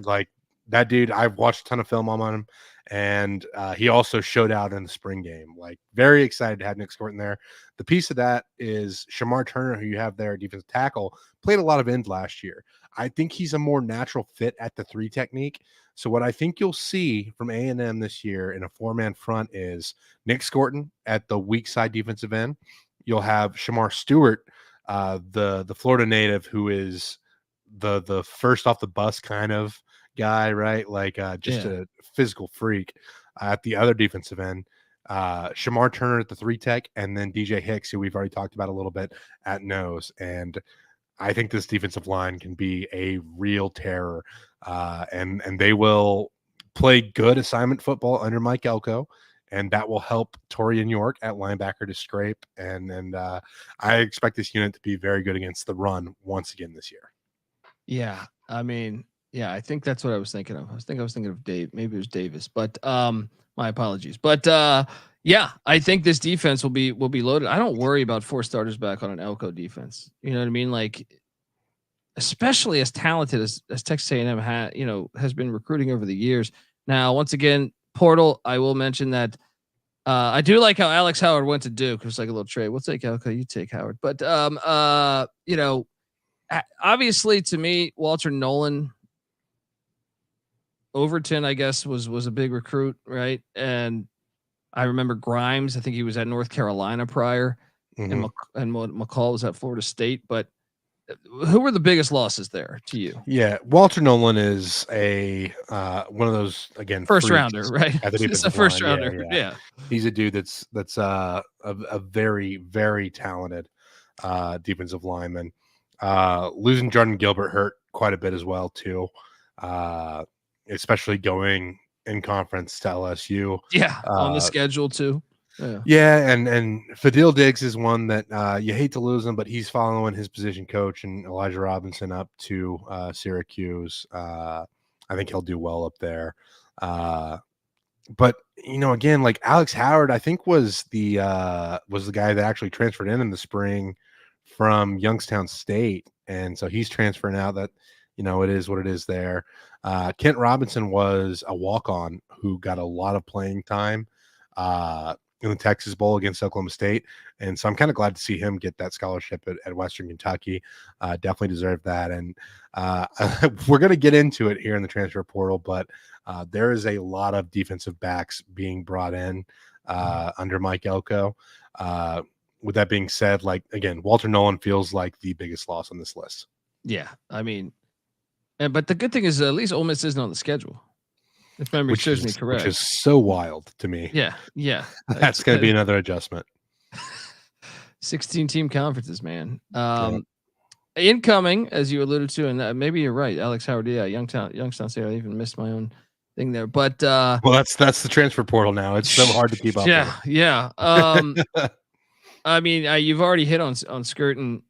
Like that dude, I've watched a ton of film on him, and he also showed out in the spring game. Like, very excited to have Nic Scourton there. The piece of that is Shamar Turner, who you have there, defensive tackle, played a lot of end last year. I think he's a more natural fit at the 3 technique. So what I think you'll see from A&M this year in a 4-man front is Nic Scourton at the weak side defensive end. You'll have Shamar Stewart, the Florida native, who is the first off the bus kind of guy, right? Like just a physical freak at the other defensive end. Shamar Turner at the 3 tech, and then DJ Hicks, who we've already talked about a little bit, at nose. And I think this defensive line can be a real terror, and they will play good assignment football under Mike Elko, and that will help Taurean York at linebacker to scrape. And I expect this unit to be very good against the run once again this year. Yeah, I mean, I think that's what I was thinking of. I was thinking of Dave. Maybe it was Davis, but my apologies. But yeah, I think this defense will be loaded. I don't worry about 4 starters back on an Elko defense. You know what I mean? Like, especially as talented as Texas A&M has been recruiting over the years. Now, once again, portal. I will mention that I do like how Alex Howard went to Duke. It was like a little trade. We'll take Elko, you take Howard. But obviously, to me, Walter Nolan, Overton, I guess, was a big recruit, right? And I remember Grimes. I think he was at North Carolina prior, and McCall was at Florida State. But who were the biggest losses there to you? Yeah, Walter Nolan is a one of those, again, first rounder, right? It's a first rounder. Yeah. He's a dude that's a very, very talented defensive lineman. Losing Jordan Gilbert hurt quite a bit as well too, especially going in conference to LSU. Yeah, on the schedule too. Yeah, and Fadil Diggs is one that you hate to lose him, but he's following his position coach and Elijah Robinson up to Syracuse. I think he'll do well up there. But again, like Alex Howard, I think was the guy that actually transferred in the spring from Youngstown State, and so he's transferring out. That it is what it is there. Kent Robinson was a walk-on who got a lot of playing time in the Texas Bowl against Oklahoma State. And so I'm kind of glad to see him get that scholarship at Western Kentucky. Definitely deserved that. And we're going to get into it here in the transfer portal, but there is a lot of defensive backs being brought in under Mike Elko. With that being said, like, again, Walter Nolan feels like the biggest loss on this list. Yeah. I mean, but the good thing is at least Ole Miss isn't on the schedule. If memory serves me correct. Which is so wild to me. Yeah. Yeah. That's going to be another adjustment. 16 team conferences, man. Incoming, as you alluded to, and maybe you're right, Alex Howard. Yeah. Youngstown State. I even missed my own thing there, but well, that's the transfer portal now. It's so hard to keep up. Yeah. With. Yeah. I mean, you've already hit on Scourton.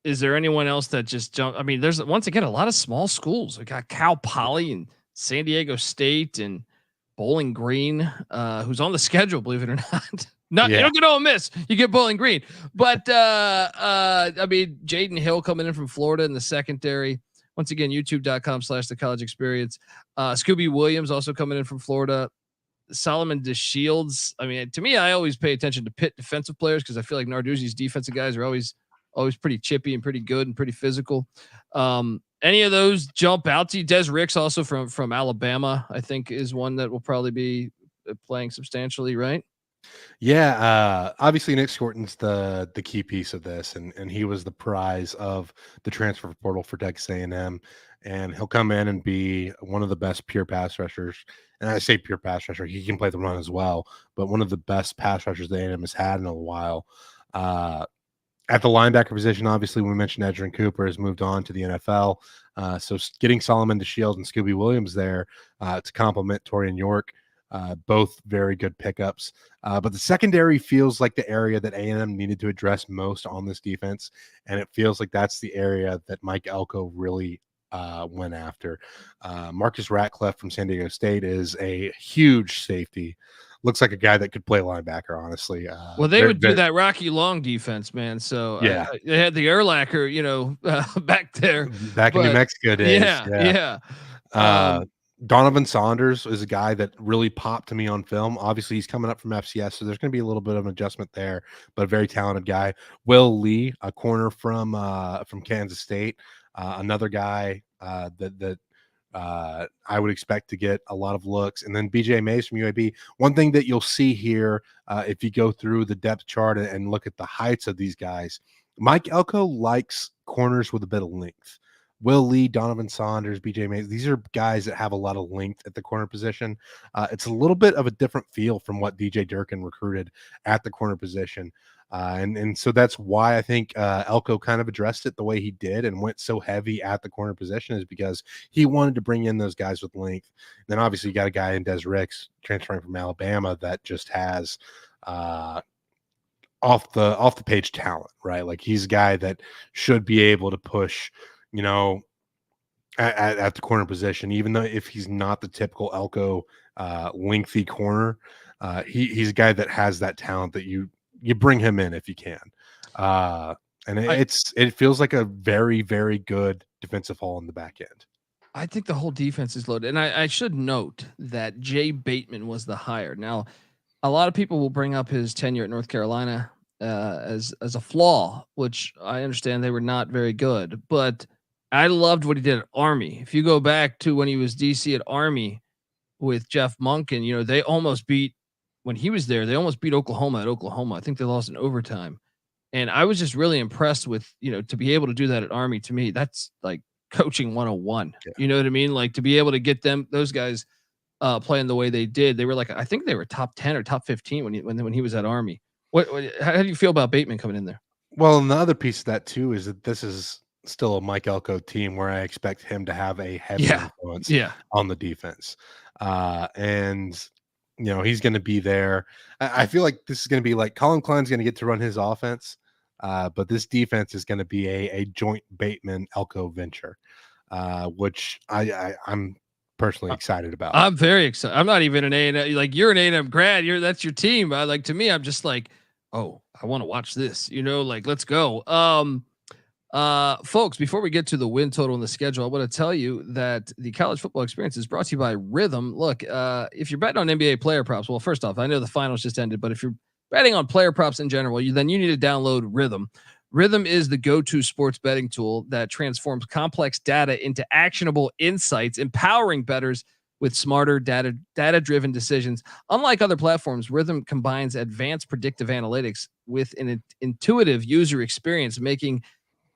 Is there anyone else that just jumped? I mean, there's once again a lot of small schools. We got Cal Poly and San Diego State and Bowling Green, who's on the schedule, believe it or not. You don't get Ole Miss, you get Bowling Green. But I mean, Jaden Hill coming in from Florida in the secondary. Once again, youtube.com/the college experience. Scooby Williams also coming in from Florida. Solomon DeShields. I mean, to me, I always pay attention to Pitt defensive players because I feel like Narduzzi's defensive guys are always pretty chippy and pretty good and pretty physical. Any of those jump out to you? Des Ricks also from Alabama, I think, is one that will probably be playing substantially, right? Yeah, obviously Nic Scourton's the key piece of this, and he was the prize of the transfer portal for Texas A&M, and he'll come in and be one of the best pure pass rushers. And I say pure pass rusher, he can play the run as well, but one of the best pass rushers that A&M has had in a while. At the linebacker position, obviously, we mentioned Edgerrin Cooper has moved on to the NFL. So getting Solomon DeShields and Scooby Williams there to complement Taurean York, both very good pickups. But the secondary feels like the area that A&M needed to address most on this defense, and it feels like that's the area that Mike Elko really went after. Marcus Ratcliffe from San Diego State is a huge safety. Looks like a guy that could play linebacker, honestly. Well, they would do that Rocky Long defense, man. So yeah, they had the Erlacher, back there, back in New Mexico days. Yeah. Donovan Saunders is a guy that really popped to me on film. Obviously, he's coming up from FCS, so there's going to be a little bit of an adjustment there, but a very talented guy. Will Lee, a corner from Kansas State, another guy that I would expect to get a lot of looks. And then BJ Mays from UAB. One thing that you'll see here, if you go through the depth chart and look at the heights of these guys, Mike Elko likes corners with a bit of length. Will Lee, Donovan Saunders, BJ Mays, these are guys that have a lot of length at the corner position. It's a little bit of a different feel from what DJ Durkin recruited at the corner position. And so that's why I think Elko kind of addressed it the way he did and went so heavy at the corner position, is because he wanted to bring in those guys with length. And then obviously you got a guy in Des Ricks transferring from Alabama that just has off the page talent, right? Like he's a guy that should be able to push, at the corner position, even though if he's not the typical Elko lengthy corner, he's a guy that has that talent that you bring him in if you can. And it feels like a very, very good defensive haul in the back end. I think the whole defense is loaded. And I should note that Jay Bateman was the hire. Now, a lot of people will bring up his tenure at North Carolina as a flaw, which I understand they were not very good, but I loved what he did at Army. If you go back to when he was DC at Army with Jeff Monken, they almost beat, when he was there, they almost beat Oklahoma at Oklahoma. I think they lost in overtime. And I was just really impressed with, to be able to do that at Army. To me, that's like coaching 101. Yeah. You know what I mean? Like to be able to get those guys playing the way they did. They were like, I think they were top 10 or top 15 when he was at Army. How do you feel about Bateman coming in there? Well, and the other piece of that too is that this is still a Mike Elko team where I expect him to have a heavy influence on the defense. And he's going to be there. I feel like this is going to be like Collin Klein's going to get to run his offense, but this defense is going to be a joint Bateman Elko venture, which I'm personally excited about. I'm very excited. I'm not even an A&M, like you're an A&M grad. That's your team. Like to me, I'm just like, oh, I want to watch this. Like let's go. Folks, before we get to the win total and the schedule, I want to tell you that the college football experience is brought to you by Rhythm. Look, if you're betting on NBA player props, well, first off, I know the finals just ended, but if you're betting on player props in general, then you need to download Rhythm. Rhythm is the go-to sports betting tool that transforms complex data into actionable insights, empowering bettors with smarter data-driven decisions. Unlike other platforms, Rhythm combines advanced predictive analytics with an intuitive user experience, making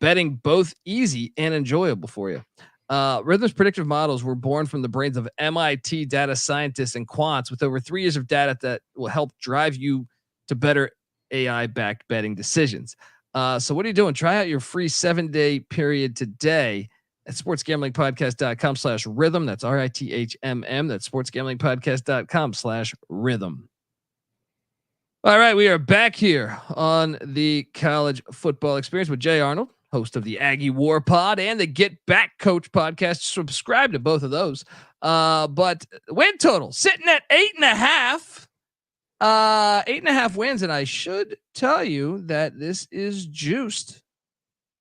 betting both easy and enjoyable for you. Rhythm's predictive models were born from the brains of MIT data scientists and quants with over 3 years of data that will help drive you to better AI-backed betting decisions. So what are you doing? Try out your free 7-day period today at sportsgamblingpodcast.com/rhythm. That's RITHMM. That's sportsgamblingpodcast.com/rhythm. All right, we are back here on the college football experience with Jay Arnold, host of the Aggie War Pod and the Get Back Coach podcast. Subscribe to both of those. But win total sitting at 8.5. 8.5 wins, and I should tell you that this is juiced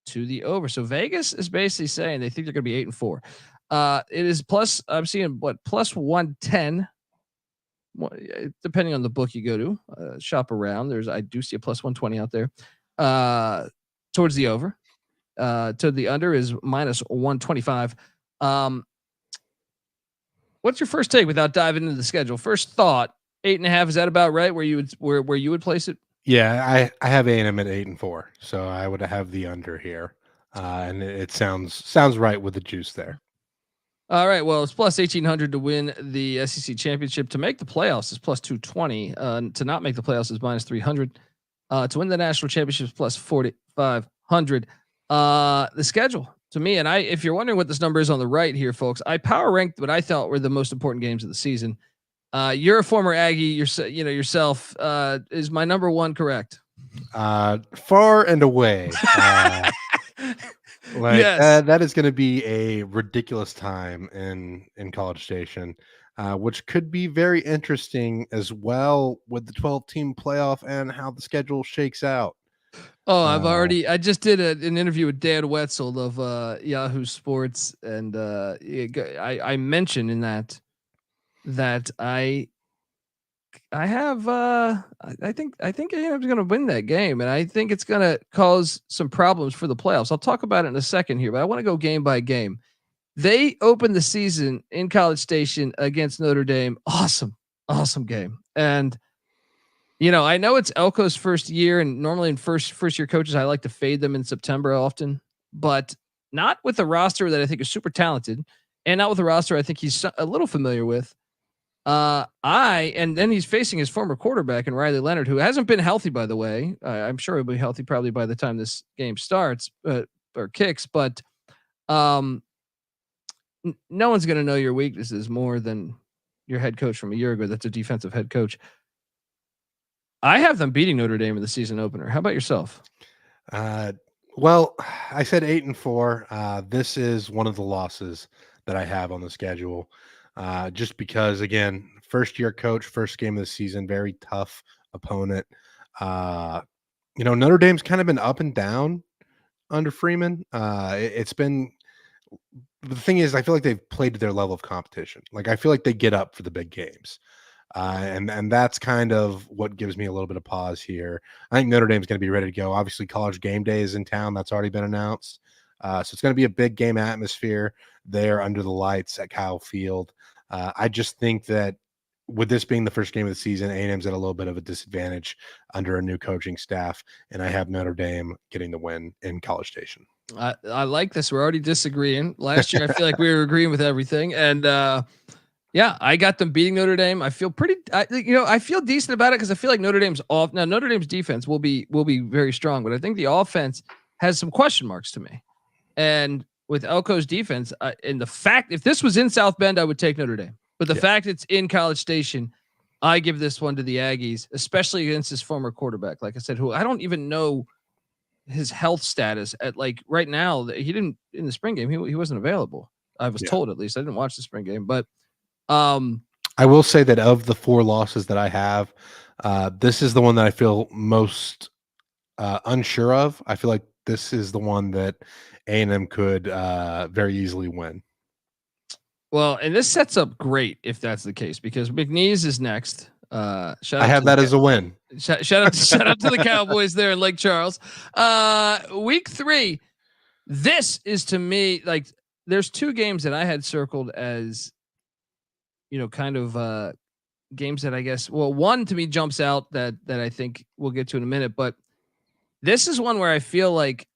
to the over. So Vegas is basically saying they think they're going to be 8-4. It is plus. I'm seeing plus 110. Depending on the book you go to, shop around. I do see a plus 120 out there. Towards the over. To the under is minus 125. What's your first take without diving into the schedule? First thought. 8.5, is that about right? Where you would place it? Yeah, I have A&M at 8-4, so I would have the under here, and it sounds right with the juice there. All right, well, it's plus 1,800 to win the SEC championship. To make the playoffs is plus 220. To not make the playoffs is minus 300. To win the national championship is plus 500. The schedule to me, and if you're wondering what this number is on the right here, folks, I power ranked what I thought were the most important games of the season. You're a former Aggie, yourself, is my number one correct? Far and away. Yes. That is going to be a ridiculous time in College Station, which could be very interesting as well with the 12-team playoff and how the schedule shakes out. Oh, I just did an interview with Dan Wetzel of Yahoo Sports, and I mentioned in that I have I think A&M's going to win that game, and I think it's going to cause some problems for the playoffs. I'll talk about it in a second here, but I want to go game by game. They opened the season in College Station against Notre Dame. Awesome game. And I know it's Elko's first year, and normally in first year coaches, I like to fade them in September often, but not with a roster that I think is super talented, and not with a roster I think he's a little familiar with. And then he's facing his former quarterback in Riley Leonard, who hasn't been healthy, by the way. I'm sure he'll be healthy probably by the time this game starts, or kicks, but no one's going to know your weaknesses more than your head coach from a year ago. That's a defensive head coach. I have them beating Notre Dame in the season opener. How about yourself? Well, I said 8-4. This is one of the losses that I have on the schedule. Just because, again, first year coach, first game of the season, very tough opponent. Notre Dame's kind of been up and down under Freeman. It's been, the thing is, I feel like they've played to their level of competition. Like, I feel like they get up for the big games. And that's kind of what gives me a little bit of pause here. I think Notre Dame's going to be ready to go. Obviously, College Game Day is in town. That's already been announced. So it's going to be a big game atmosphere there under the lights at Kyle Field. I just think that with this being the first game of the season, A&M's at a little bit of a disadvantage under a new coaching staff, and I have Notre Dame getting the win in College Station. I like this. We're already disagreeing. Last year, I feel like we were agreeing with everything, and yeah, I got them beating Notre Dame. I feel I feel decent about it because I feel like Notre Dame's off. Now, Notre Dame's defense will be very strong, but I think the offense has some question marks to me. And with Elko's defense, and the fact, if this was in South Bend, I would take Notre Dame. But the fact it's in College Station, I give this one to the Aggies, especially against his former quarterback. Like I said, who I don't even know his health status at, like, right now. He didn't, in the spring game, he wasn't available. I was told, at least. I didn't watch the spring game, but I will say that of the 4 losses that I have, this is the one that I feel most unsure of. I feel like this is the one that A&M could very easily win. Well, and this sets up great if that's the case, because McNeese is next. I have that as a win. Shout out to the Cowboys there in Lake Charles. Week 3. This is, to me, like, there's 2 games that I had circled as, kind of games that I guess, well, one to me jumps out that I think we'll get to in a minute, but this is one where I feel like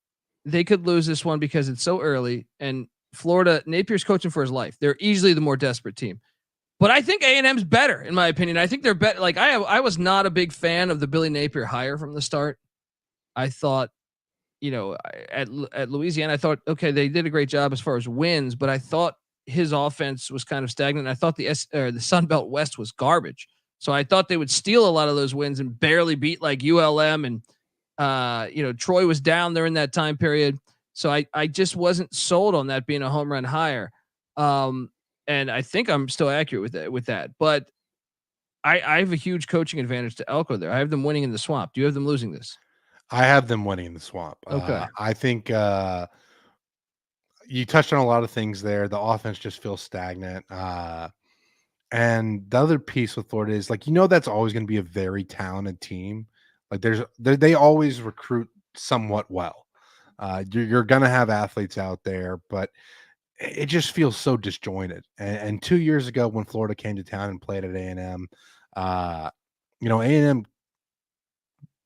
they could lose this one because it's so early, and Florida, Napier's coaching for his life. They're easily the more desperate team, but I think A&M's better, in my opinion. I think they're better. Like, I was not a big fan of the Billy Napier hire from the start. I thought, at Louisiana, I thought, okay, they did a great job as far as wins, but I thought his offense was kind of stagnant. I thought the Sun Belt West was garbage. So I thought they would steal a lot of those wins and barely beat, like, ULM, and Troy was down there in that time period. So I just wasn't sold on that being a home run hire. And I think I'm still accurate with that, but I have a huge coaching advantage to Elko there. I have them winning in the Swamp. Do you have them losing this? I have them winning in the Swamp. Okay. I think you touched on a lot of things there. The offense just feels stagnant. And the other piece with Florida is, like, that's always going to be a very talented team. Like, they always recruit somewhat well. You're going to have athletes out there, but it just feels so disjointed. And 2 years ago, when Florida came to town and played at A&M, A&M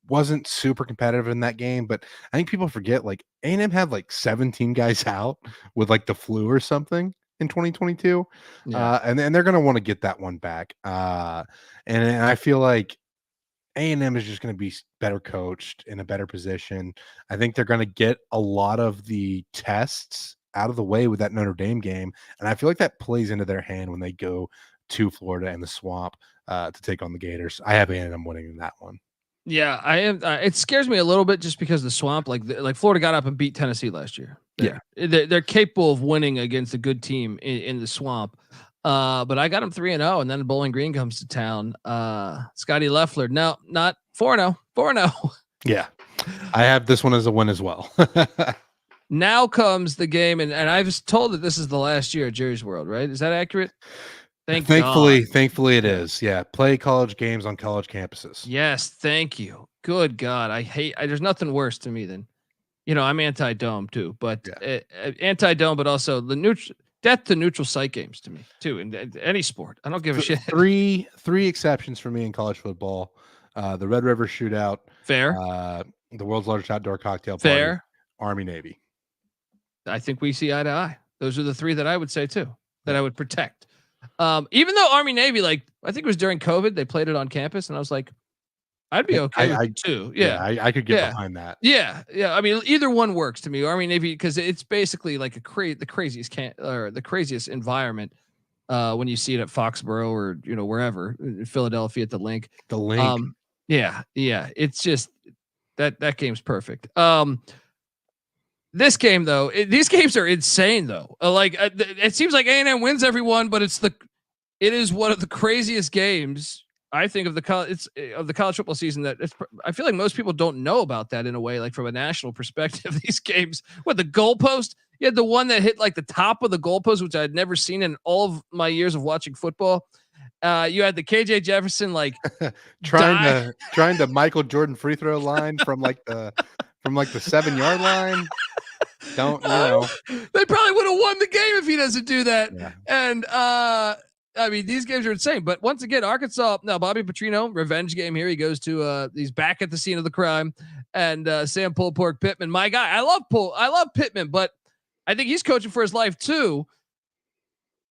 wasn't super competitive in that game, but I think people forget, like, A&M had like 17 guys out with, like, the flu or something in 2022. And they're going to want to get that one back. And I feel like A&M is just going to be better coached, in a better position. I think they're going to get a lot of the tests out of the way with that Notre Dame game, and I feel like that plays into their hand when they go to Florida and the Swamp to take on the Gators. I have A&M winning that one. Yeah, I am. It scares me a little bit just because the Swamp, like Florida got up and beat Tennessee last year. They're capable of winning against a good team in the Swamp. But I got them 3-0, and then Bowling Green comes to town. Scotty Leffler, no, not 4-0, 4-0. Yeah, I have this one as a win as well. Now comes the game, and I was told that this is the last year at Jerry's World, right? Is that accurate? Thankfully it is. Yeah. Play college games on college campuses. Yes. Thank you. Good God. There's nothing worse to me than, I'm anti-dome too, but anti-dome, but also the death to neutral site games to me too. In any sport, I don't give a shit. Three exceptions for me in college football. The Red River Shootout. Fair. The world's largest outdoor cocktail party. Fair. Army, Navy. I think we see eye to eye. Those are the three that I would say too, that I would protect. Even though Army Navy, I think it was during COVID, they played it on campus, and I was like, I'd be okay with it too. Yeah, I could get behind that. Yeah. I mean, either one works to me. Army Navy, because it's basically like the craziest environment when you see it at Foxborough or wherever in Philadelphia at the Link. The Link. Yeah. It's just that game's perfect. This game though, these games are insane though. It seems like A&M wins every one, but it is one of the craziest games I think of the college football season. I feel like most people don't know about that in a way, like from a national perspective. These games, the goalpost? You had the one that hit like the top of the goalpost, which I had never seen in all of my years of watching football. You had the KJ Jefferson trying to Michael Jordan free throw line from the 7-yard line. They probably would have won the game if he doesn't do that. Yeah. And I mean, these games are insane. But once again, Arkansas, now Bobby Petrino, revenge game here. He goes to he's back at the scene of the crime. And Sam Pulled Pork Pittman, my guy. I love Pittman, but I think he's coaching for his life too.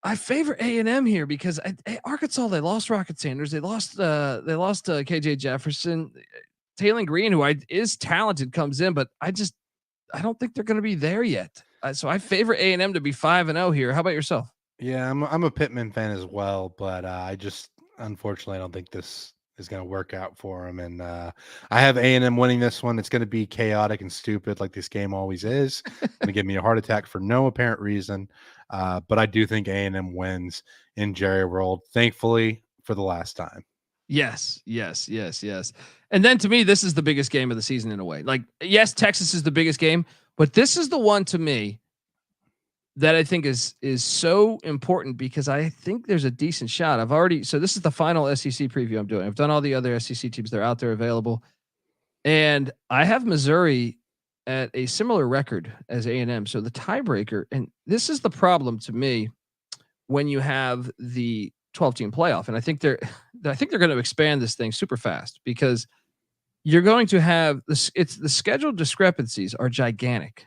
I favor A&M here because Arkansas, they lost Rocket Sanders. They lost KJ Jefferson. Taurean Green, who is talented, comes in, but I don't think they're going to be there yet. So I favor A&M to be 5-0 here. How about yourself? Yeah, I'm a Pittman fan as well, but unfortunately I don't think this is going to work out for him. And I have A&M winning this one. It's going to be chaotic and stupid like this game always is. Going to give me a heart attack for no apparent reason. But I do think A&M wins in Jerry World, thankfully, for the last time. Yes. And then to me, this is the biggest game of the season in a way. Yes, Texas is the biggest game, but this is the one to me that I think is so important because I think there's a decent shot. So this is the final SEC preview I'm doing. I've done all the other SEC teams. They're out there available. And I have Missouri at a similar record as A&M. So the tiebreaker, and this is the problem to me when you have the 12-team playoff. And I think they're going to expand this thing super fast because you're going to have this. It's the schedule discrepancies are gigantic.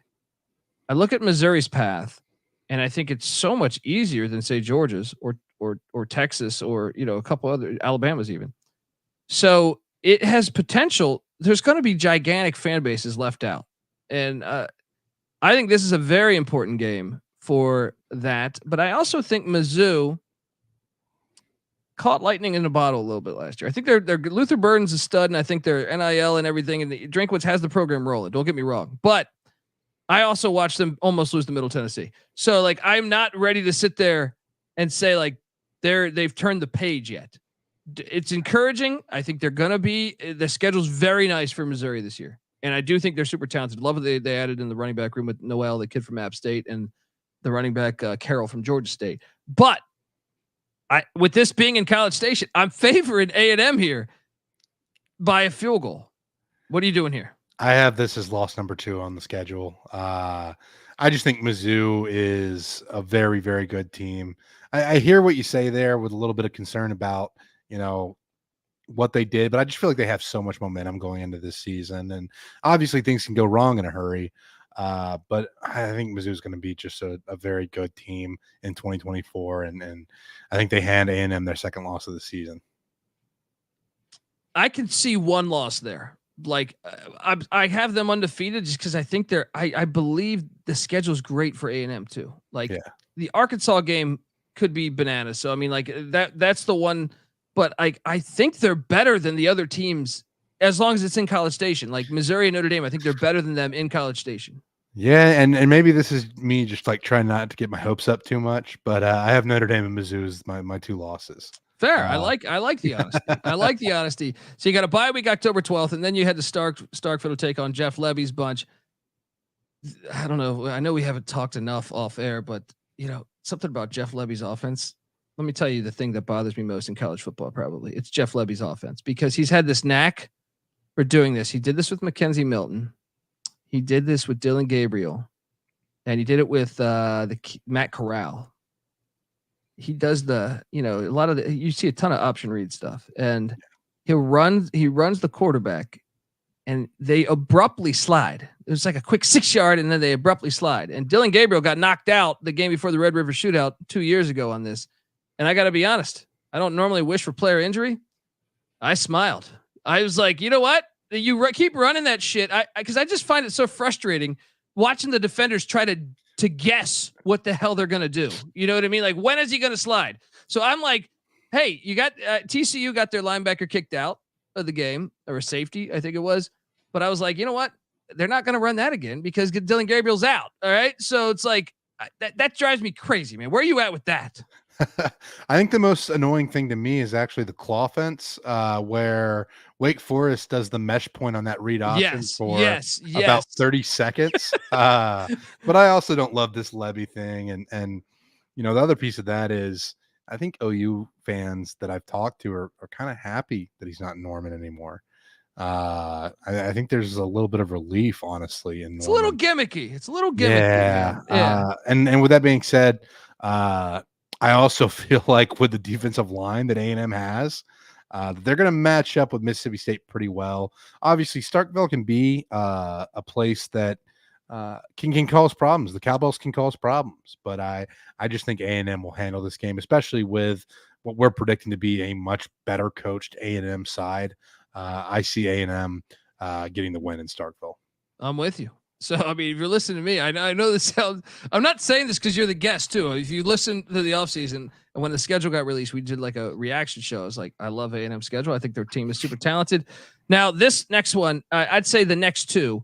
I look at Missouri's path, and I think it's so much easier than say Georgia's or Texas or a couple other Alabama's even. So it has potential. There's going to be gigantic fan bases left out, and I think this is a very important game for that. But I also think Mizzou caught lightning in a bottle a little bit last year. I think they're Luther Burden's a stud, and I think their NIL and everything, and Drinkwitz has the program rolling. Don't get me wrong, but I also watched them almost lose to Middle Tennessee. So I'm not ready to sit there and say they've turned the page yet. It's encouraging. I think they're going to be, the schedule's very nice for Missouri this year. And I do think they're super talented. Love what they added in the running back room with Noel, the kid from App State, and the running back Carroll from Georgia State. But with this being in College Station, I'm favoring A&M here by a field goal. What are you doing here? I have this as loss number 2 on the schedule. I just think Mizzou is a very, very good team. I hear what you say there with a little bit of concern about, what they did, but I just feel like they have so much momentum going into this season. And obviously things can go wrong in a hurry. But I think Mizzou is going to be just a very good team in 2024. And I think they hand A&M their second loss of the season. I can see one loss there. Like I have them undefeated just because I think I believe the schedule is great for A&M too. Like the Arkansas game could be bananas. So I mean, like that's the one. But I think they're better than the other teams as long as it's in College Station. Like Missouri and Notre Dame, I think they're better than them in College Station. Yeah, and maybe this is me just like trying not to get my hopes up too much, but I have Notre Dame and Mizzou as my two losses. Fair. I like the honesty. I like the honesty. So you got a bye week October 12th, and then you had to Starkville to take on Jeff Levy's bunch. I don't know. I know we haven't talked enough off air, but something about Jeff Levy's offense. Let me tell you the thing that bothers me most in college football. Probably it's Jeff Levy's offense because he's had this knack for doing this. He did this with Mackenzie Milton. He did this with Dylan Gabriel, and he did it with Matt Corral. He does a lot of you see a ton of option read stuff, and he runs the quarterback, and they abruptly slide. It was like a quick 6-yard, and then they abruptly slide. And Dylan Gabriel got knocked out the game before the Red River Shootout 2 years ago on this. And I got to be honest, I don't normally wish for player injury. I smiled. I was like, you know what? You keep running that shit. Because I just find it so frustrating watching the defenders try to guess what the hell they're going to do. You know what I mean? Like, when is he going to slide? So I'm like, hey, you got TCU got their linebacker kicked out of the game, or a safety, I think it was. But I was like, you know what? They're not going to run that again because Dylan Gabriel's out. All right. So it's like, that drives me crazy, man. Where are you at with that? I think the most annoying thing to me is actually the claw fence, where Wake Forest does the mesh point on that read option for about 30 seconds. But I also don't love this Levy thing. And the other piece of that is I think OU fans that I've talked to are kind of happy that he's not in Norman anymore. I think there's a little bit of relief, honestly. It's a little gimmicky. Yeah. And with that being said, I also feel like with the defensive line that A&M has, they're going to match up with Mississippi State pretty well. Obviously, Starkville can be a place that can cause problems. The Cowbells can cause problems, but I just think A&M will handle this game, especially with what we're predicting to be a much better coached A&M side. I see A&M getting the win in Starkville. I'm with you. So, I mean, if you're listening to me, I know this sounds, I'm not saying this because you're the guest too. If you listen to the offseason and when the schedule got released, we did like a reaction show. I was like, I love A&M schedule. I think their team is super talented. Now this next one, I'd say the next two,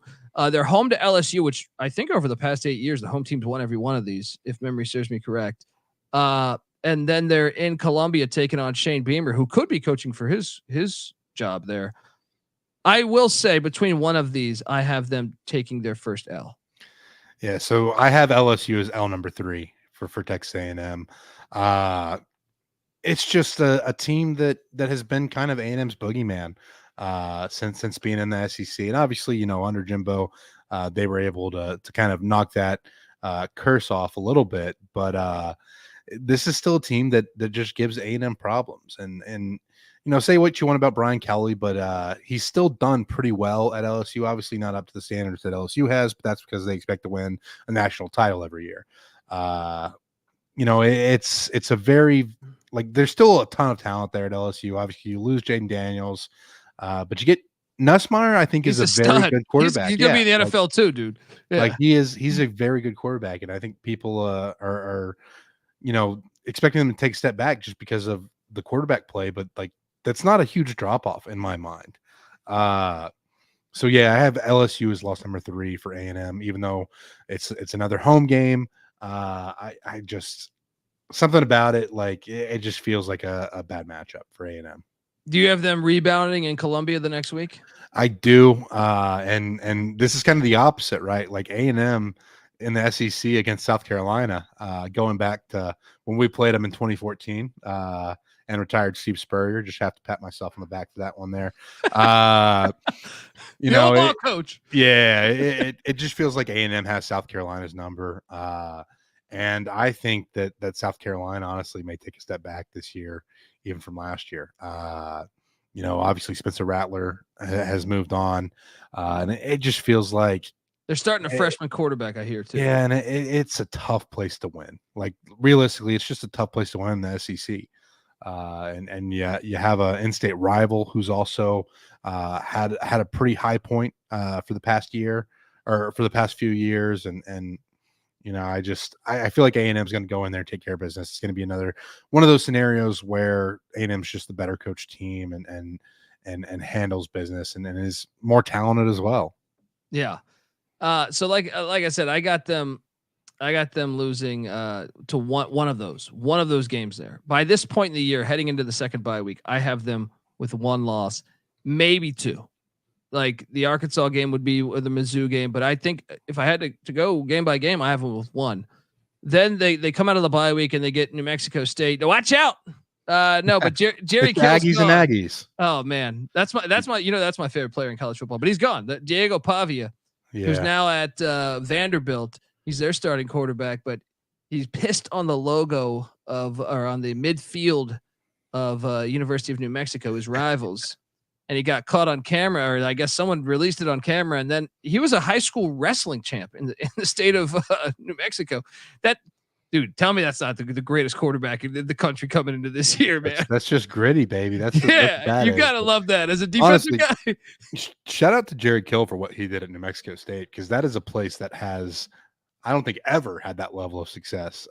they're home to LSU, which I think over the past 8 years, the home team's won every one of these, if memory serves me correct. And then they're in Columbia taking on Shane Beamer, who could be coaching for his job there. I will say between one of these, I have them taking their first L. Yeah, so I have LSU as L number 3 for Texas A&M. It's just a team that has been kind of A&M's boogeyman since being in the SEC, and obviously, under Jimbo, they were able to kind of knock that curse off a little bit. But this is still a team that just gives A&M problems, and say what you want about Brian Kelly, but he's still done pretty well at LSU. Obviously not up to the standards that LSU has, but that's because they expect to win a national title every year. It's a very, there's still a ton of talent there at LSU. Obviously you lose Jaden Daniels, but you get Nussmeier, I think, is a very good quarterback. He's going to be in the NFL too, dude. Yeah. He's a very good quarterback. And I think people are expecting them to take a step back just because of the quarterback play, but that's not a huge drop off in my mind. So yeah, I have LSU as loss number 3 for A&M, even though it's another home game. I just, something about it, it just feels like a bad matchup for A&M. Do you have them rebounding in Columbia the next week? I do. And this is kind of the opposite, right? Like A&M in the SEC against South Carolina, going back to when we played them in 2014, and retired Steve Spurrier. Just have to pat myself on the back for that one there. Coach. Yeah, it just feels like A&M has South Carolina's number. And I think that South Carolina honestly may take a step back this year, even from last year. Obviously Spencer Rattler has moved on. And it just feels like they're starting a freshman quarterback, I hear too. Yeah, and it's a tough place to win. Realistically, it's just a tough place to win in the SEC. And yeah, you have a in-state rival who's also had a pretty high point for the past year or for the past few years, and you know, I feel like A&M is going to go in there and take care of business. It's going to be another one of those scenarios where A&M is just the better coach team and handles business and is more talented as well. Yeah. So like I said, I got them losing to one of those games there. By this point in the year, heading into the second bye week, I have them with one loss, maybe two. Like the Arkansas game would be or the Mizzou game, but I think if I had to go game by game, I have them with one. Then they come out of the bye week and they get New Mexico State. Watch out. No, but Jerry Aggies and Aggies. Oh man, that's my favorite player in college football, but he's gone. Diego Pavia, who's now at Vanderbilt. He's their starting quarterback, but he's pissed on the logo on the midfield of University of New Mexico, his rivals. And he got caught on camera, or I guess someone released it on camera. And then he was a high school wrestling champ in the state of New Mexico. That dude, tell me that's not the greatest quarterback in the country coming into this year, man. That's just gritty, baby. That's you gotta love that as a defensive guy. Shout out to Jerry Kill for what he did at New Mexico State, because that is a place that has, I don't think, ever had that level of success.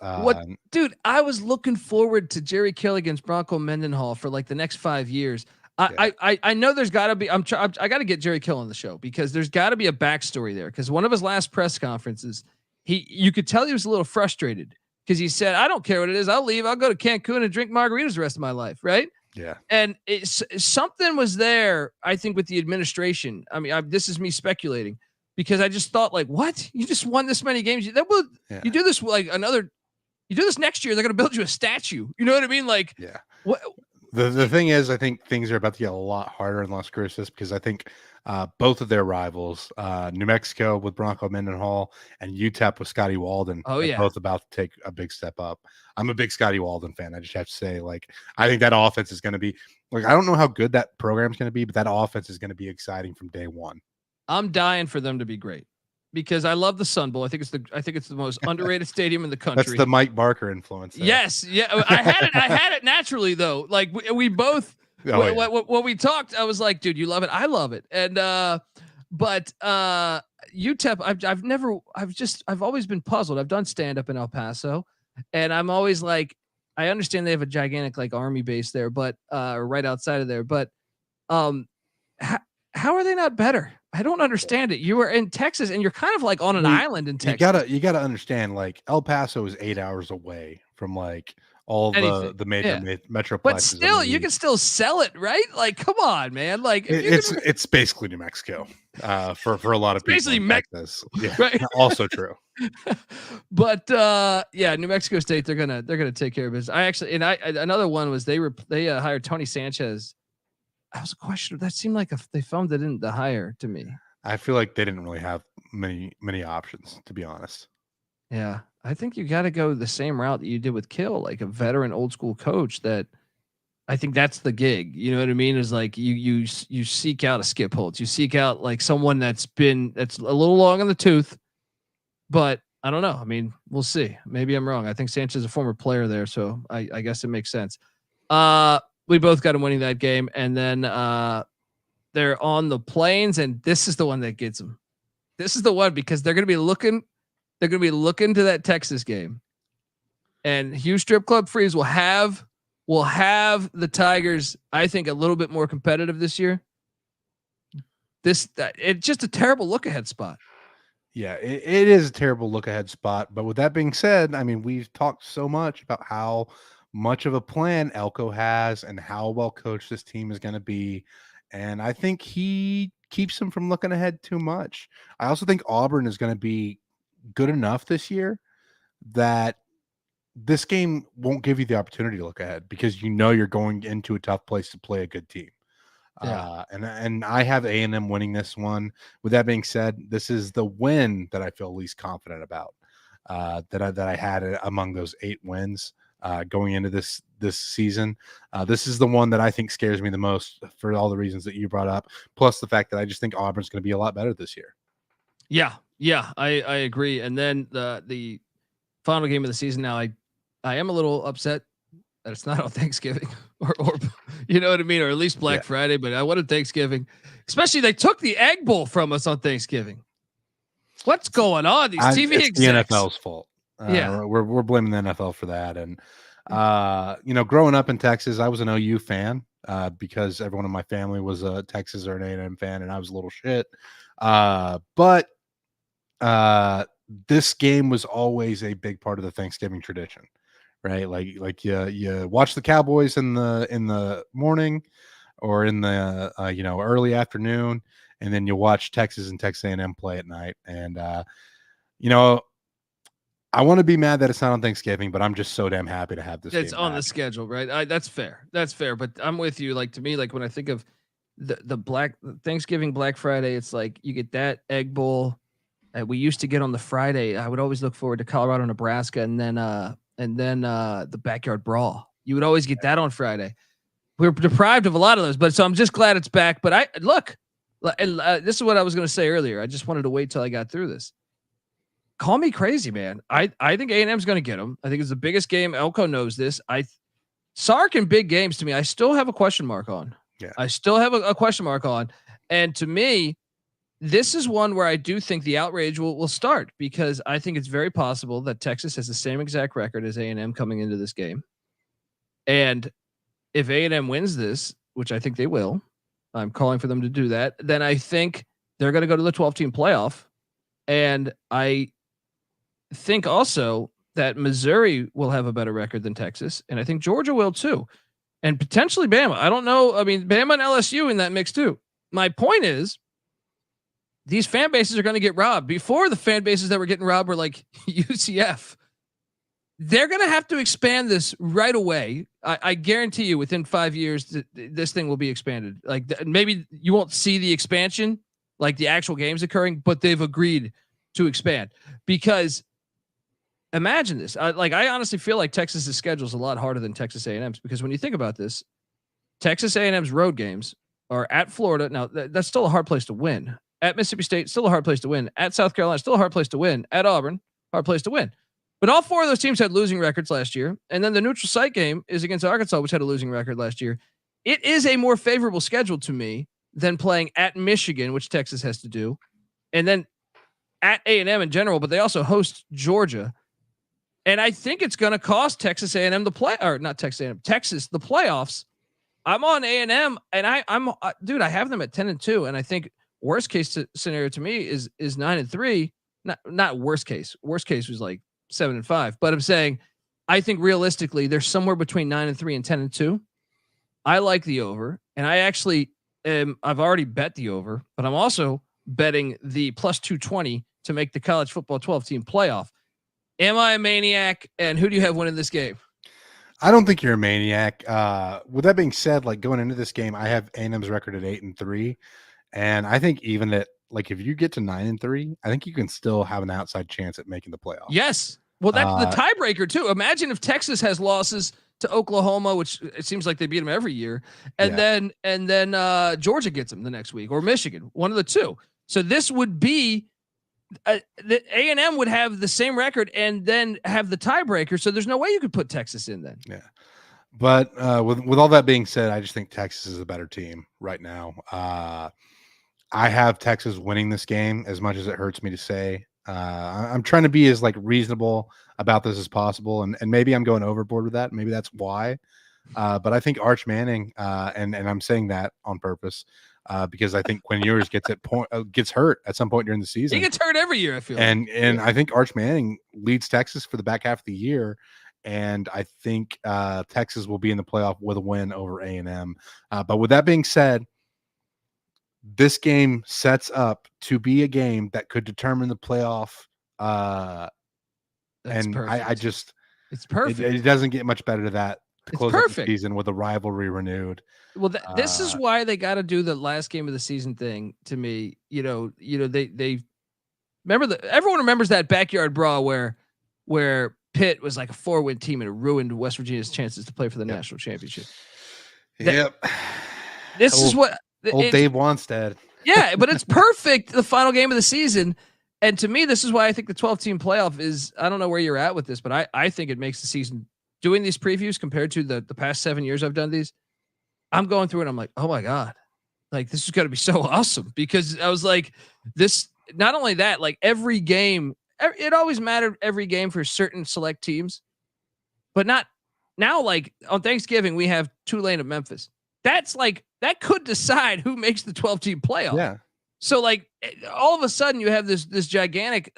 Dude? I was looking forward to Jerry Kill against Bronco Mendenhall for like the next 5 years. I know there's got to be. I got to get Jerry Kill on the show because there's got to be a backstory there. Because one of his last press conferences, you could tell he was a little frustrated because he said, "I don't care what it is. I'll leave. I'll go to Cancun and drink margaritas the rest of my life." Right? Yeah. And something was there, I think, with the administration. I mean, this is me speculating because I just thought, like, what? You just won this many games. You do this like another. You do this next year, they're going to build you a statue. You know what I mean? Like, yeah. What? The thing is, I think things are about to get a lot harder in Las Cruces because I think both of their rivals, New Mexico with Bronco Mendenhall and UTEP with Scotty Walden, are both about to take a big step up. I'm a big Scotty Walden fan. I just have to say, like, I think that offense is going to be, like, I don't know how good that program's going to be, but that offense is going to be exciting from day one. I'm dying for them to be great because I love the Sun Bowl. I think it's the most underrated stadium in the country. That's the Mike Barker influence there. Yes. Yeah. I had it naturally though. Like we both, when we talked, I was like, dude, you love it. I love it. And, but UTEP, I've always been puzzled. I've done stand up in El Paso and I'm always like, I understand they have a gigantic like army base there, but, right outside of there, but, how are they not better? I don't understand it. You are in Texas and you're kind of like on an island in Texas. You gotta understand, like, El Paso is 8 hours away from like all the major metroplexes. But still, you can still sell it, right? Like, come on, man. Like, it's basically New Mexico for a lot of people. Basically Texas. Yeah, right? Also true. But New Mexico State, they're gonna take care of business. Another one was they hired Tony Sanchez. That was a question that seemed like they found it in the hire to me. I feel like they didn't really have many options, to be honest. Yeah. I think you got to go the same route that you did with Kill, like a veteran old school coach that I think that's the gig. You know what I mean? Is like you seek out a Skip Holtz, you seek out like someone that's a little long in the tooth, but I don't know. I mean, we'll see. Maybe I'm wrong. I think Sanchez is a former player there. So I guess it makes sense. We both got him winning that game, and then they're on the Plains, and this is the one that gets them. This is the one because they're going to be looking. They're going to be looking to that Texas game, and Hughes Strip Club Freeze will have the Tigers, I think, a little bit more competitive this year. It's just a terrible look ahead spot. Yeah, it is a terrible look ahead spot. But with that being said, I mean, we've talked so much about how much of a plan Elko has and how well coached this team is going to be. And I think he keeps them from looking ahead too much. I also think Auburn is going to be good enough this year that this game won't give you the opportunity to look ahead because you know you're going into a tough place to play a good team. Yeah. And I have A&M winning this one. With that being said, this is the win that I feel least confident about that I had among those 8 wins. Going into this season. This is the one that I think scares me the most for all the reasons that you brought up, plus the fact that I just think Auburn's going to be a lot better this year. Yeah, I agree. And then the final game of the season now, I am a little upset that it's not on Thanksgiving or you know what I mean? Or at least Black Friday, but I wanted Thanksgiving, especially they took the Egg Bowl from us on Thanksgiving. What's going on? These TV it's execs. The NFL's fault. We're blaming the NFL for that. And, growing up in Texas, I was an OU fan because everyone in my family was a Texas or an A&M fan, and I was a little shit. But this game was always a big part of the Thanksgiving tradition, right? Like you watch the Cowboys in the morning or in the early afternoon, and then you watch Texas and Texas A&M play at night. And I want to be mad that it's not on Thanksgiving, but I'm just so damn happy to have this. It's on the schedule, right? That's fair. That's fair. But I'm with you. Like, to me, like when I think of the Black Thanksgiving, Black Friday, it's like you get that Egg Bowl. We used to get on the Friday. I would always look forward to Colorado, Nebraska, and then the Backyard Brawl. You would always get that on Friday. We're deprived of a lot of those, but so I'm just glad it's back. But this is what I was going to say earlier. I just wanted to wait till I got through this. Call me crazy, man. I think A&M's going to get them. I think it's the biggest game. Elko knows this. Sark in big games, to me, I still have a question mark on. Yeah. I still have a question mark on. And to me, this is one where I do think the outrage will start, because I think it's very possible that Texas has the same exact record as A&M coming into this game. And if A&M wins this, which I think they will, I'm calling for them to do that, then I think they're going to go to the 12-team playoff. And I think also that Missouri will have a better record than Texas. And I think Georgia will too. And potentially Bama. I don't know. I mean, Bama and LSU in that mix too. My point is, these fan bases are going to get robbed. Before, the fan bases that were getting robbed were like UCF. They're going to have to expand this right away. I guarantee you within 5 years, this thing will be expanded. Like maybe you won't see the expansion, like the actual games occurring, but they've agreed to expand. Because imagine this. I honestly feel like Texas's schedule is a lot harder than Texas A&M's, because when you think about this, Texas A&M's road games are at Florida. Now that's still a hard place to win. At Mississippi State, still a hard place to win. At South Carolina, still a hard place to win. At Auburn, hard place to win. But all four of those teams had losing records last year. And then the neutral site game is against Arkansas, which had a losing record last year. It is a more favorable schedule to me than playing at Michigan, which Texas has to do. And then at A&M in general, but they also host Georgia. And I think it's going to cost Texas A&M Texas the playoffs. I'm on A&M, and I have them at 10-2, and I think worst case scenario to me is 9-3. Not worst case. Worst case was like 7-5. But I'm saying, I think realistically they're somewhere between 9-3 and 10-2. I like the over, and I actually I've already bet the over, but I'm also betting the plus 220 to make the college football 12-team playoff. Am I a maniac? And who do you have winning this game? I don't think you're a maniac. With that being said, like going into this game, I have A&M's record at 8-3. And I think even that, like, if you get to 9-3, I think you can still have an outside chance at making the playoffs. Yes. Well, that's the tiebreaker too. Imagine if Texas has losses to Oklahoma, which it seems like they beat them every year, and then Georgia gets them the next week, or Michigan, one of the two. So this would be the A&M would have the same record and then have the tiebreaker. So there's no way you could put Texas in then. Yeah. But with all that being said, I just think Texas is a better team right now. I have Texas winning this game, as much as it hurts me to say. I'm trying to be as like reasonable about this as possible, and maybe I'm going overboard with that. Maybe that's why. But I think Arch Manning, and I'm saying that on purpose, because I think Quinn Ewers gets hurt at some point during the season. He gets hurt every year, I feel. And I think Arch Manning leads Texas for the back half of the year. And I think Texas will be in the playoff with a win over A&M. But with that being said, this game sets up to be a game that could determine the playoff. That's perfect. It's perfect. It doesn't get much better to that. To close out the season with a rivalry renewed. Well, this is why they got to do the last game of the season thing. To me, they remember everyone remembers that backyard brawl where Pitt was like a 4-win team and it ruined West Virginia's chances to play for the national championship. This is what Dave Wanstead. Yeah, but it's perfect. The final game of the season. And to me, this is why I think the 12-team playoff is, I don't know where you're at with this, but I think it makes the season doing these previews compared to the past 7 years I've done these, I'm going through it. I'm like, oh my God, like this is going to be so awesome, because I was like, this, not only that, like every game, it always mattered every game for certain select teams, but not now. Like on Thanksgiving, we have Tulane at Memphis. That's like, that could decide who makes the 12-team playoff. Yeah. So like all of a sudden you have this gigantic,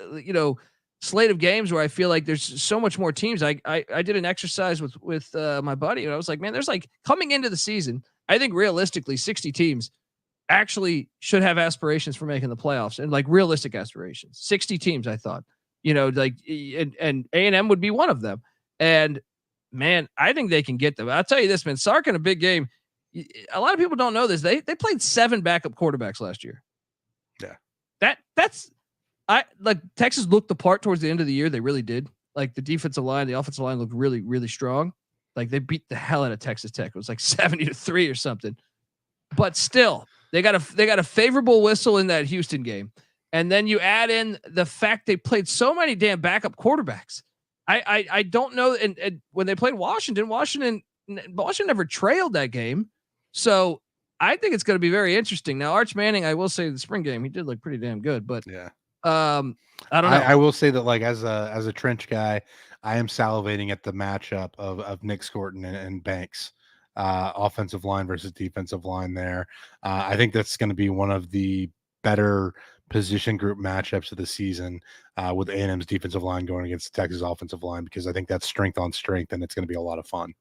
slate of games where I feel like there's so much more teams. I did an exercise with my buddy, and I was like, man, there's like, coming into the season, I think realistically 60 teams actually should have aspirations for making the playoffs, and like realistic aspirations. 60 teams, I thought, like, and A&M would be one of them. And man, I think they can get them. I'll tell you this, man, Sark in a big game. A lot of people don't know this. They played 7 backup quarterbacks last year. Yeah. That's like Texas looked the part towards the end of the year. They really did. Like the defensive line, the offensive line looked really, really strong. Like they beat the hell out of Texas Tech. It was like 70-3 or something. But still, they got a favorable whistle in that Houston game. And then you add in the fact they played so many damn backup quarterbacks. I don't know. And when they played Washington never trailed that game. So I think it's going to be very interesting. Now, Arch Manning, I will say the spring game, he did look pretty damn good, but yeah. I don't know. I will say that, like, as a trench guy, I am salivating at the matchup of Nic Scourton and Banks, offensive line versus defensive line there. I think that's going to be one of the better position group matchups of the season, with A&M's defensive line going against the Texas offensive line, because I think that's strength on strength, and it's going to be a lot of fun.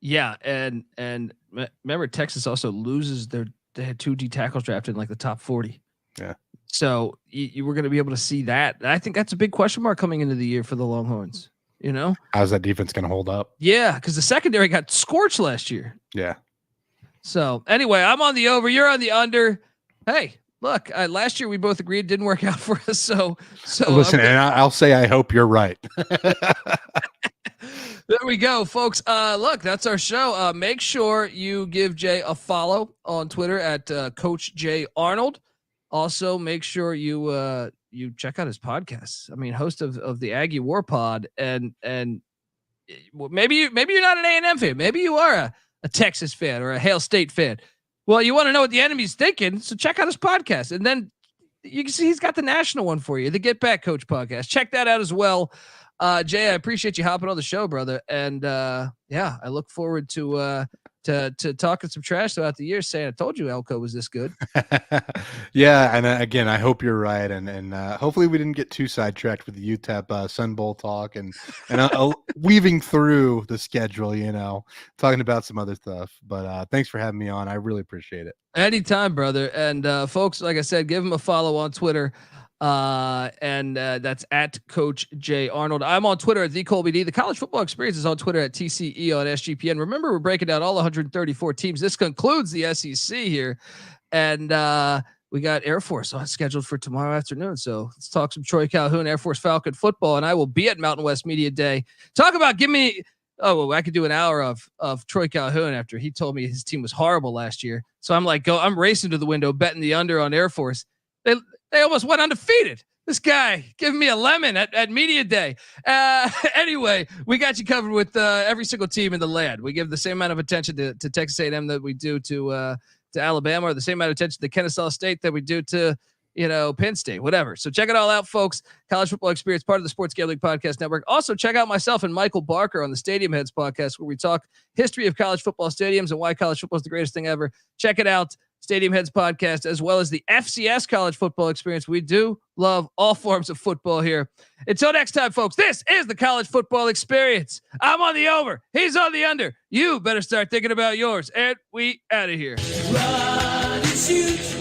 Yeah, and remember, Texas also loses they had 2 D tackles drafted in like the top 40. Yeah. So you were going to be able to see that. I think that's a big question mark coming into the year for the Longhorns. How's that defense going to hold up? Yeah, because the secondary got scorched last year. Yeah. So anyway, I'm on the over. You're on the under. Hey, look, last year we both agreed it didn't work out for us. So listen, and I'll say I hope you're right. There we go, folks. Look, that's our show. Make sure you give Jay a follow on Twitter at Coach Jay Arnold. Also, make sure you check out his podcast. I mean, host of the Aggie War Pod, and maybe you're not an A&M fan. Maybe you are a Texas fan or a Hail State fan. Well, you want to know what the enemy's thinking, so check out his podcast, and then you can see he's got the national one for you, the Get Back Coach podcast. Check that out as well. Jay, I appreciate you hopping on the show, brother. And yeah, I look forward to talking some trash throughout the year, saying I told you Elko was this good. Yeah, and again, I hope you're right, and hopefully we didn't get too sidetracked with the UTEP Sun Bowl talk and weaving through the schedule, talking about some other stuff. But thanks for having me on. I really appreciate it. Anytime, brother. And folks, like I said, give him a follow on Twitter. And that's at Coach Jay Arnold. I'm on Twitter at TheColbyD. The College Football Experience is on Twitter at TCE on SGPN. Remember, we're breaking down all 134 teams. This concludes the SEC here, and we got Air Force on scheduled for tomorrow afternoon. So let's talk some Troy Calhoun Air Force Falcon football, and I will be at Mountain West Media Day. Talk about I could do an hour of Troy Calhoun after he told me his team was horrible last year. So I'm like, I'm racing to the window, betting the under on Air Force. They almost went undefeated. This guy giving me a lemon at Media Day. Anyway, we got you covered with every single team in the land. We give the same amount of attention to Texas A&M that we do to Alabama, or the same amount of attention to Kennesaw State that we do to Penn State, whatever. So check it all out, folks. College Football Experience, part of the Sports Gambling Podcast Network. Also, check out myself and Michael Barker on the Stadium Heads podcast, where we talk history of college football stadiums and why college football is the greatest thing ever. Check it out. Stadium Heads podcast, as well as the FCS College Football Experience. We do love all forms of football here. Until next time, folks, this is the College Football Experience. I'm on the over. He's on the under. You better start thinking about yours. And we out of here. Run and shoot.